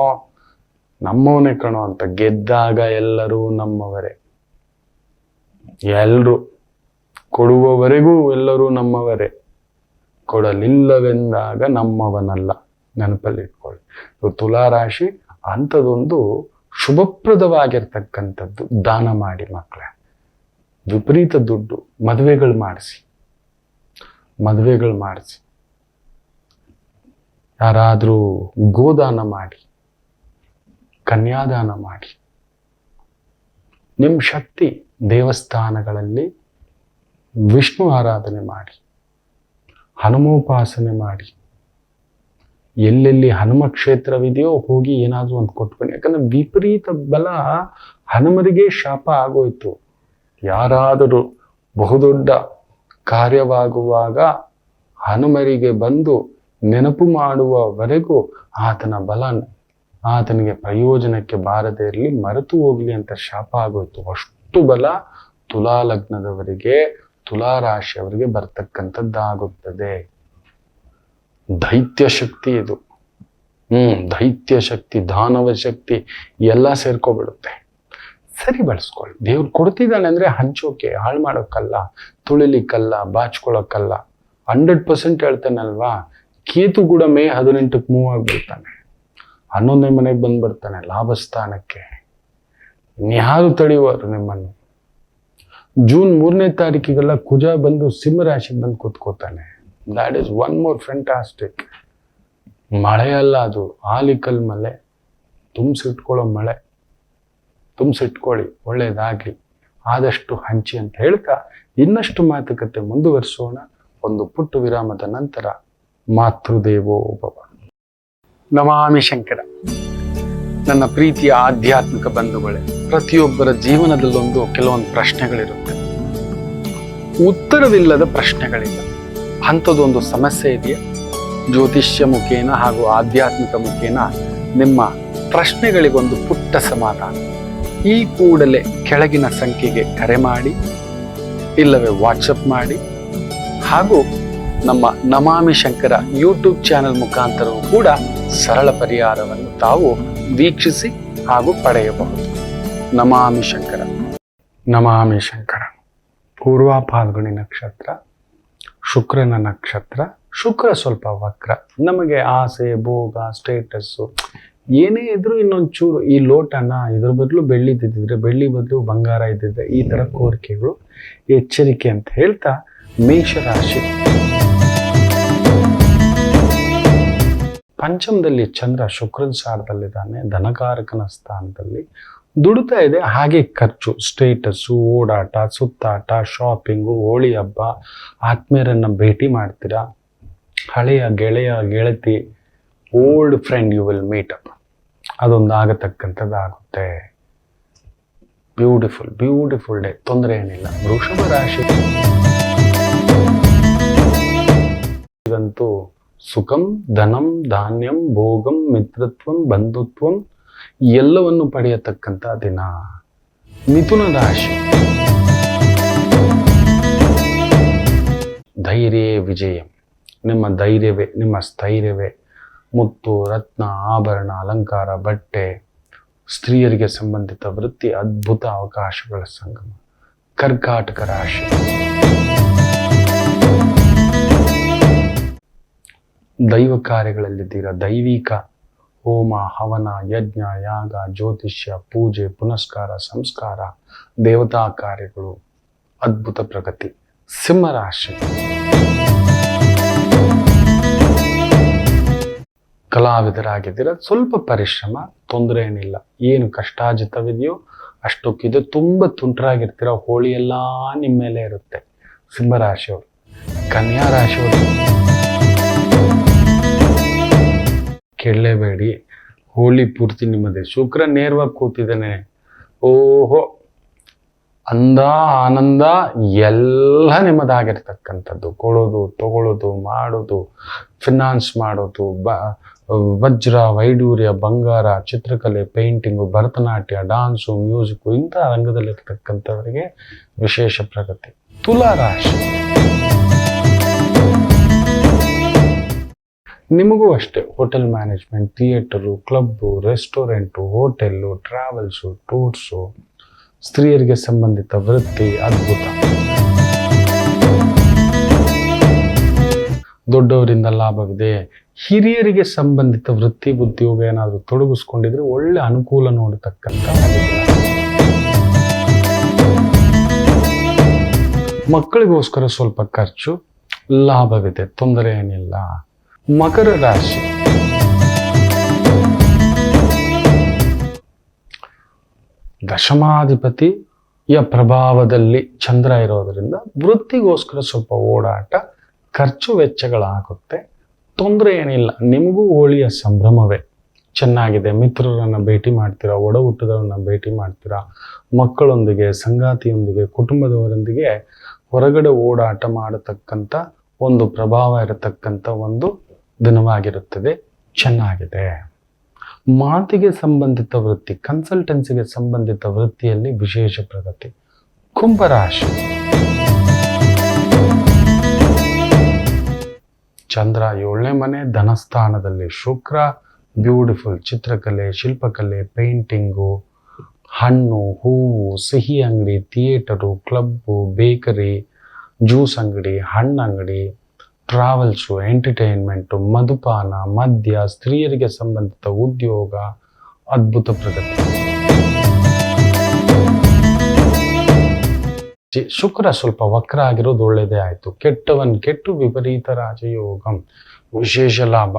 ನಮ್ಮವನೇ ಕಣೋ ಅಂತ. ಗೆದ್ದಾಗ ಎಲ್ಲರೂ ನಮ್ಮವರೇ, ಎಲ್ರು ಕೊಡುವವರೆಗೂ ಎಲ್ಲರೂ ನಮ್ಮವರೇ, ಕೊಡಲಿಲ್ಲವೆಂದಾಗ ನಮ್ಮವನಲ್ಲ. ನೆನಪಲ್ಲಿ ಇಟ್ಕೊಳ್ಳಿ. ತುಲಾರಾಶಿ ಅಂಥದ್ದೊಂದು ಶುಭಪ್ರದವಾಗಿರ್ತಕ್ಕಂಥದ್ದು. ದಾನ ಮಾಡಿ ಮಕ್ಕಳೇ, ವಿಪರೀತ ದುಡ್ಡು, ಮದುವೆಗಳು ಮಾಡಿಸಿ, ಯಾರಾದರೂ ಗೋದಾನ ಮಾಡಿ, ಕನ್ಯಾದಾನ ಮಾಡಿ. ನಿಮ್ಮ ಶಕ್ತಿ, ದೇವಸ್ಥಾನಗಳಲ್ಲಿ ವಿಷ್ಣು ಆರಾಧನೆ ಮಾಡಿ, ಹನುಮೋಪಾಸನೆ ಮಾಡಿ. ಎಲ್ಲೆಲ್ಲಿ ಹನುಮ ಕ್ಷೇತ್ರವಿದೆಯೋ ಹೋಗಿ ಏನಾದರೂ ಒಂದು ಕೊಟ್ಬನ್ನಿ. ಯಾಕಂದ್ರೆ ವಿಪರೀತ ಬಲ ಹನುಮರಿಗೆ ಶಾಪ ಆಗೋಯ್ತು. ಯಾರಾದರೂ ಬಹುದೊಡ್ಡ ಕಾರ್ಯವಾಗುವಾಗ ಹನುಮರಿಗೆ ಬಂದು ನೆನಪು ಮಾಡುವವರೆಗೂ ಆತನ ಬಲ ಆತನಿಗೆ ಪ್ರಯೋಜನಕ್ಕೆ ಬಾರದೇ ಇರಲಿ, ಮರೆತು ಹೋಗ್ಲಿ ಅಂತ ಶಾಪ ಆಗೋಯ್ತು. ಅಷ್ಟು ಬಲ ತುಲಾ ಲಗ್ನದವರಿಗೆ, ತುಲಾ ರಾಶಿಯವರಿಗೆ ಬರ್ತಕ್ಕಂಥದ್ದಾಗುತ್ತದೆ. ದೈತ್ಯ ಶಕ್ತಿ ಇದು. ದೈತ್ಯ ಶಕ್ತಿ, ದಾನವ ಶಕ್ತಿ ಎಲ್ಲ ಸೇರ್ಕೊಬಿಡುತ್ತೆ. ಸರಿ ಬಳಸ್ಕೊಳ್ಳಿ. ದೇವ್ರು ಕೊಡ್ತಿದ್ದಾನೆ ಅಂದ್ರೆ ಹಂಚೋಕೆ, ಹಾಳು ಮಾಡೋಕ್ಕಲ್ಲ, ತುಳಿಲಿಕ್ಕಲ್ಲ, ಬಾಚ್ಕೊಳ್ಳೋಕ್ಕಲ್ಲ. 100% ಹೇಳ್ತಾನಲ್ವಾ. ಕೇತು ಕೂಡ ಮೇ 18ಕ್ಕೆ ಮೂವ್ ಆಗ್ಬಿಡ್ತಾನೆ, 11ನೇ ಮನೆಗೆ ಬಂದ್ಬಿಡ್ತಾನೆ ಲಾಭಸ್ಥಾನಕ್ಕೆ. ಇನ್ಯಾರು ತಡೆಯುವರು ನಿಮ್ಮನ್ನು? ಜೂನ್ 3ನೇ ತಾರೀಕಿಗೆಲ್ಲ ಕುಜ ಬಂದು ಸಿಂಹ ರಾಶಿಗೆ ಬಂದು ಕೂತ್ಕೋತಾನೆ. That is one more fantastic. ಮಳೆ ಅಲ್ಲ ಅದು, ಆಲಿಕಲ್ ಮಳೆ, ತುಂಬಿಸಿಟ್ಕೊಳ್ಳೋ ಮಳೆ. ತುಂಬಿಸಿಟ್ಕೊಳ್ಳಿ, ಒಳ್ಳೇದಾಗ್ಲಿ, ಆದಷ್ಟು ಹಂಚಿ ಅಂತ ಹೇಳ್ತಾ ಇನ್ನಷ್ಟು ಮಾತುಕತೆ ಮುಂದುವರಿಸೋಣ. ಒಂದು ಪುಟ್ಟ ವಿರಾಮದ ನಂತರ ಮಾತೃದೇವೋ ಭವ. ನಮಾಮಿ ಶಂಕರ. ನನ್ನ ಪ್ರೀತಿಯ ಆಧ್ಯಾತ್ಮಿಕ ಬಂಧುಗಳೇ, ಪ್ರತಿಯೊಬ್ಬರ ಜೀವನದಲ್ಲೊಂದು ಕೆಲವೊಂದು ಪ್ರಶ್ನೆಗಳಿರುತ್ತೆ, ಉತ್ತರವಿಲ್ಲದ ಪ್ರಶ್ನೆಗಳಿಲ್ಲ. ಅಂಥದ್ದೊಂದು ಸಮಸ್ಯೆ ಇದೆಯಾ? ಜ್ಯೋತಿಷ್ಯ ಮುಖೇನ ಹಾಗೂ ಆಧ್ಯಾತ್ಮಿಕ ಮುಖೇನ ನಿಮ್ಮ ಪ್ರಶ್ನೆಗಳಿಗೊಂದು ಪುಟ್ಟ ಸಮಾಧಾನ. ಈ ಕೂಡಲೇ ಕೆಳಗಿನ ಸಂಖ್ಯೆಗೆ ಕರೆ ಮಾಡಿ, ಇಲ್ಲವೇ ವಾಟ್ಸಪ್ ಮಾಡಿ, ಹಾಗೂ ನಮ್ಮ ನಮಾಮಿ ಶಂಕರ ಯೂಟ್ಯೂಬ್ ಚಾನೆಲ್ ಮುಖಾಂತರವೂ ಕೂಡ ಸರಳ ಪರಿಹಾರವನ್ನು ತಾವು ವೀಕ್ಷಿಸಿ ಹಾಗೂ ಪಡೆಯಬಹುದು. ನಮಾಮಿ ಶಂಕರ. ನಮಾಮಿ ಶಂಕರ. ಪೂರ್ವ ಫಾಲ್ಗುಣಿ ನಕ್ಷತ್ರ, ಶುಕ್ರನ ನಕ್ಷತ್ರ. ಶುಕ್ರ ಸ್ವಲ್ಪ ವಕ್ರ. ನಮಗೆ ಆಸೆ, ಭೋಗ, ಸ್ಟೇಟಸ್ಸು ಏನೇ ಇದ್ರೂ ಇನ್ನೊಂಚೂರು, ಈ ಲೋಟನ ಇದ್ರ ಬದಲು ಬೆಳ್ಳಿದಿದ್ರೆ, ಬೆಳ್ಳಿ ಬದಲು ಬಂಗಾರ ಇದ್ದಿದ್ರೆ, ಈ ಥರ ಕೋರಿಕೆಗಳು, ಎಚ್ಚರಿಕೆ ಅಂತ ಹೇಳ್ತಾ ಮೇಷರಾಶಿ. ಪಂಚಮದಲ್ಲಿ ಚಂದ್ರ ಶುಕ್ರನ ಸಾರದಲ್ಲಿದ್ದಾನೆ, ಧನಕಾರಕನ ಸ್ಥಾನದಲ್ಲಿ ದುಡಿತಾ ಇದೆ. ಹಾಗೆ ಖರ್ಚು, ಸ್ಟೇಟಸ್ಸು, ಓಡಾಟ, ಸುತ್ತಾಟ, ಶಾಪಿಂಗು, ಹೋಳಿ ಹಬ್ಬ, ಆತ್ಮೀಯರನ್ನ ಭೇಟಿ ಮಾಡ್ತೀರಾ, ಹಳೆಯ ಗೆಳೆಯ ಗೆಳತಿ, old friend you will meet up, ಅದೊಂದು ಆಗತಕ್ಕಂಥದ್ದಾಗುತ್ತೆ. ಬ್ಯೂಟಿಫುಲ್ ಬ್ಯೂಟಿಫುಲ್ ಡೇ, ತೊಂದರೆ ಏನಿಲ್ಲ. ವೃಷಭ ರಾಶಿ ಅಂತೂ ಸುಖಂ ಧನಂ ಧಾನ್ಯಂ ಭೋಗಂ ಮಿತ್ರತ್ವಂ ಬಂಧುತ್ವಂ ಎಲ್ಲವನ್ನು ಪಡೆಯತಕ್ಕಂಥ ದಿನ. ಮಿಥುನ ರಾಶಿ ಧೈರ್ಯ ವಿಜಯಂ. ನಿಮ್ಮ ಧೈರ್ಯವೇ ನಿಮ್ಮ ಸ್ಥೈರ್ಯವೇ ಮುತ್ತು ರತ್ನ ಆಭರಣ ಅಲಂಕಾರ ಬಟ್ಟೆ, ಸ್ತ್ರೀಯರಿಗೆ ಸಂಬಂಧಿತ ವೃತ್ತಿ, ಅದ್ಭುತ ಅವಕಾಶಗಳ ಸಂಗಮ. ಕರ್ಕಾಟಕ ರಾಶಿ ದೈವ ಕಾರ್ಯಗಳಲ್ಲಿದ್ದೀರಾ. ದೈವಿಕ ಹೋಮ ಹವನ ಯಜ್ಞ ಯಾಗ ಜ್ಯೋತಿಷ್ಯ ಪೂಜೆ ಪುನಸ್ಕಾರ ಸಂಸ್ಕಾರ ದೇವತಾ ಕಾರ್ಯಗಳು, ಅದ್ಭುತ ಪ್ರಗತಿ. ಸಿಂಹರಾಶಿ ಕಲಾವಿದರಾಗಿದ್ದೀರ. ಸ್ವಲ್ಪ ಪರಿಶ್ರಮ, ತೊಂದರೆ ಏನಿಲ್ಲ. ಏನು ಕಷ್ಟಾಜಿತವಿದೆಯೋ ಅಷ್ಟಕ್ಕಿದೆ. ತುಂಬ ತುಂಟರಾಗಿರ್ತೀರ. ಹೋಳಿ ಎಲ್ಲ ನಿಮ್ಮ ಮೇಲೆ ಇರುತ್ತೆ. ಸಿಂಹರಾಶಿಯವರು. ಕನ್ಯಾ ರಾಶಿಯವರು ಕೇಳಲೇಬೇಡಿ, ಹೋಳಿ ಪೂರ್ತಿ ನಿಮ್ಮದೇ. ಶುಕ್ರ ನೇರವಾಗಿ ಕೂತಿದ್ದಾನೆ. ಓಹೋ, ಅಂದ ಆನಂದ ಎಲ್ಲ ನಿಮ್ಮದಾಗಿರ್ತಕ್ಕಂಥದ್ದು. ಕೊಡೋದು ತಗೊಳ್ಳೋದು ಮಾಡೋದು, ಫಿನಾನ್ಸ್ ಮಾಡೋದು, ವಜ್ರ ವೈಡೂರ್ಯ ಬಂಗಾರ ಚಿತ್ರಕಲೆ ಪೇಂಟಿಂಗು ಭರತನಾಟ್ಯ ಡಾನ್ಸು ಮ್ಯೂಸಿಕ್ಕು ಇಂಥ ರಂಗದಲ್ಲಿರ್ತಕ್ಕಂಥವರಿಗೆ ವಿಶೇಷ ಪ್ರಗತಿ. ತುಲಾ ರಾಶಿ ನಿಮಗೂ ಅಷ್ಟೇ. Hotel management, theatre, club, restaurant, hotel, travels, tours, ಸ್ತ್ರೀಯರಿಗೆ ಸಂಬಂಧಿತ ವೃತ್ತಿ, ಅದ್ಭುತ. ದೊಡ್ಡವರಿಂದ ಲಾಭವಿದೆ. ಹಿರಿಯರಿಗೆ ಸಂಬಂಧಿತ ವೃತ್ತಿ ಉದ್ಯೋಗ ಏನಾದರೂ ತೊಡಗಿಸ್ಕೊಂಡಿದ್ರೆ ಒಳ್ಳೆ ಅನುಕೂಲ ನೋಡತಕ್ಕಂಥ. ಮಕ್ಕಳಿಗೋಸ್ಕರ ಸ್ವಲ್ಪ ಖರ್ಚು, ಲಾಭವಿದೆ, ತೊಂದರೆ ಏನಿಲ್ಲ. ಮಕರ ರಾಶಿ ದಶಮಾಧಿಪತಿಯ ಪ್ರಭಾವದಲ್ಲಿ ಚಂದ್ರ ಇರೋದರಿಂದ ವೃತ್ತಿಗೋಸ್ಕರ ಸ್ವಲ್ಪ ಓಡಾಟ, ಖರ್ಚು ವೆಚ್ಚಗಳಾಗುತ್ತೆ. ತೊಂದರೆ ಏನಿಲ್ಲ. ನಿಮಗೂ ಹೋಳಿಯ ಸಂಭ್ರಮವೇ. ಚೆನ್ನಾಗಿದೆ. ಮಿತ್ರರನ್ನು ಭೇಟಿ ಮಾಡ್ತೀರಾ, ಒಡ ಹುಟ್ಟಿದವರನ್ನ ಭೇಟಿ ಮಾಡ್ತೀರಾ, ಮಕ್ಕಳೊಂದಿಗೆ, ಸಂಗಾತಿಯೊಂದಿಗೆ, ಕುಟುಂಬದವರೊಂದಿಗೆ ಹೊರಗಡೆ ಓಡಾಟ ಮಾಡತಕ್ಕಂಥ ಒಂದು ಪ್ರಭಾವ ಇರತಕ್ಕಂಥ ಒಂದು ದಿನವಾಗಿರುತ್ತದೆ. ಚೆನ್ನಾಗಿದೆ. ಮಾತಿಗೆ ಸಂಬಂಧಿತ ವೃತ್ತಿ, ಕನ್ಸಲ್ಟೆನ್ಸಿಗೆ ಸಂಬಂಧಿತ ವೃತ್ತಿಯಲ್ಲಿ ವಿಶೇಷ ಪ್ರಗತಿ. ಕುಂಭರಾಶಿ ಚಂದ್ರ 7ನೇ ಮನೆ ಧನಸ್ಥಾನದಲ್ಲಿ. ಶುಕ್ರ ಬ್ಯೂಟಿಫುಲ್. ಚಿತ್ರಕಲೆ ಶಿಲ್ಪಕಲೆ ಪೇಂಟಿಂಗು, ಹಣ್ಣು ಹೂವು ಸಿಹಿ ಅಂಗಡಿ, ಥಿಯೇಟರು, ಕ್ಲಬ್ಬು, ಬೇಕರಿ, ಜ್ಯೂಸ್ ಅಂಗಡಿ, ಹಣ್ಣು ಅಂಗಡಿ, ಟ್ರಾವೆಲ್ಸು, ಎಂಟರ್ಟೈನ್ಮೆಂಟು, ಮಧುಪಾನ, ಮದ್ಯ, ಸ್ತ್ರೀಯರಿಗೆ ಸಂಬಂಧಿತ ಉದ್ಯೋಗ, ಅದ್ಭುತ ಪ್ರಗತಿ. ಶುಕ್ರ ಸ್ವಲ್ಪ ವಕ್ರ ಆಗಿರೋದು ಒಳ್ಳೆಯದೇ ಆಯಿತು. ಕೆಟ್ಟವನ್ ಕೆಟ್ಟು ವಿಪರೀತ ರಾಜಯೋಗಂ, ವಿಶೇಷ ಲಾಭ.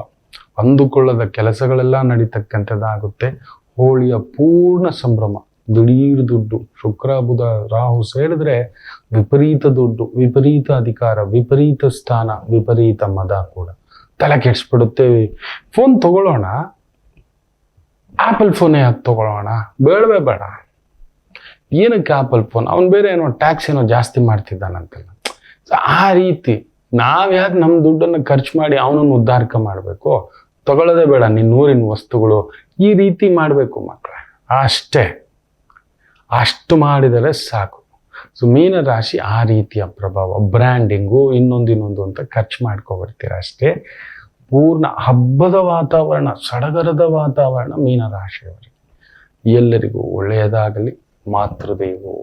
ಅಂದುಕೊಳ್ಳದ ಕೆಲಸಗಳೆಲ್ಲ ನಡೀತಕ್ಕಂಥದ್ದಾಗುತ್ತೆ. ಹೋಳಿಯ ಪೂರ್ಣ ಸಂಭ್ರಮ. ದಿಢೀರ್ ದುಡ್ಡು. ಶುಕ್ರ ಬುಧ ರಾಹು ಸೇರಿದ್ರೆ ವಿಪರೀತ ದುಡ್ಡು, ವಿಪರೀತ ಅಧಿಕಾರ, ವಿಪರೀತ ಸ್ಥಾನ, ವಿಪರೀತ ಮದ ಕೂಡ. ತಲೆ ಕೆಡಿಸ್ಬಿಡುತ್ತೆ. ಫೋನ್ ತಗೊಳ್ಳೋಣ, ಆಪಲ್ ಫೋನ್ ಯಾಕೆ ತಗೊಳ್ಳೋಣ? ಬೇಡವೇ ಬೇಡ. ಏನಕ್ಕೆ ಆಪಲ್ ಫೋನ್? ಅವನು ಬೇರೆ ಏನೋ ಟ್ಯಾಕ್ಸ್ ಏನೋ ಜಾಸ್ತಿ ಮಾಡ್ತಿದ್ದಾನಂತಲ್ಲ. ಆ ರೀತಿ ನಾವ್ಯಾಕೆ ನಮ್ಮ ದುಡ್ಡನ್ನು ಖರ್ಚು ಮಾಡಿ ಅವನನ್ನು ಉದ್ಧಾರಕ ಮಾಡಬೇಕು? ತಗೊಳ್ಳೋದೇ ಬೇಡ ನಿನ್ನ ಊರಿನ ವಸ್ತುಗಳು. ಈ ರೀತಿ ಮಾಡಬೇಕು ಮಕ್ಕಳೇ. ಅಷ್ಟೇ, ಅಷ್ಟು ಮಾಡಿದರೆ ಸಾಕು. ಸೊ ಮೀನರಾಶಿ ಆ ರೀತಿಯ ಪ್ರಭಾವ. ಬ್ರ್ಯಾಂಡಿಂಗು ಇನ್ನೊಂದು ಅಂತ ಖರ್ಚು ಮಾಡ್ಕೊಬರ್ತೀರ ಅಷ್ಟೇ. ಪೂರ್ಣ ಹಬ್ಬದ ವಾತಾವರಣ, ಸಡಗರದ ವಾತಾವರಣ ಮೀನರಾಶಿಯವರಿಗೆ. ಎಲ್ಲರಿಗೂ ಒಳ್ಳೆಯದಾಗಲಿ. ಮಾತೃದೇವೋ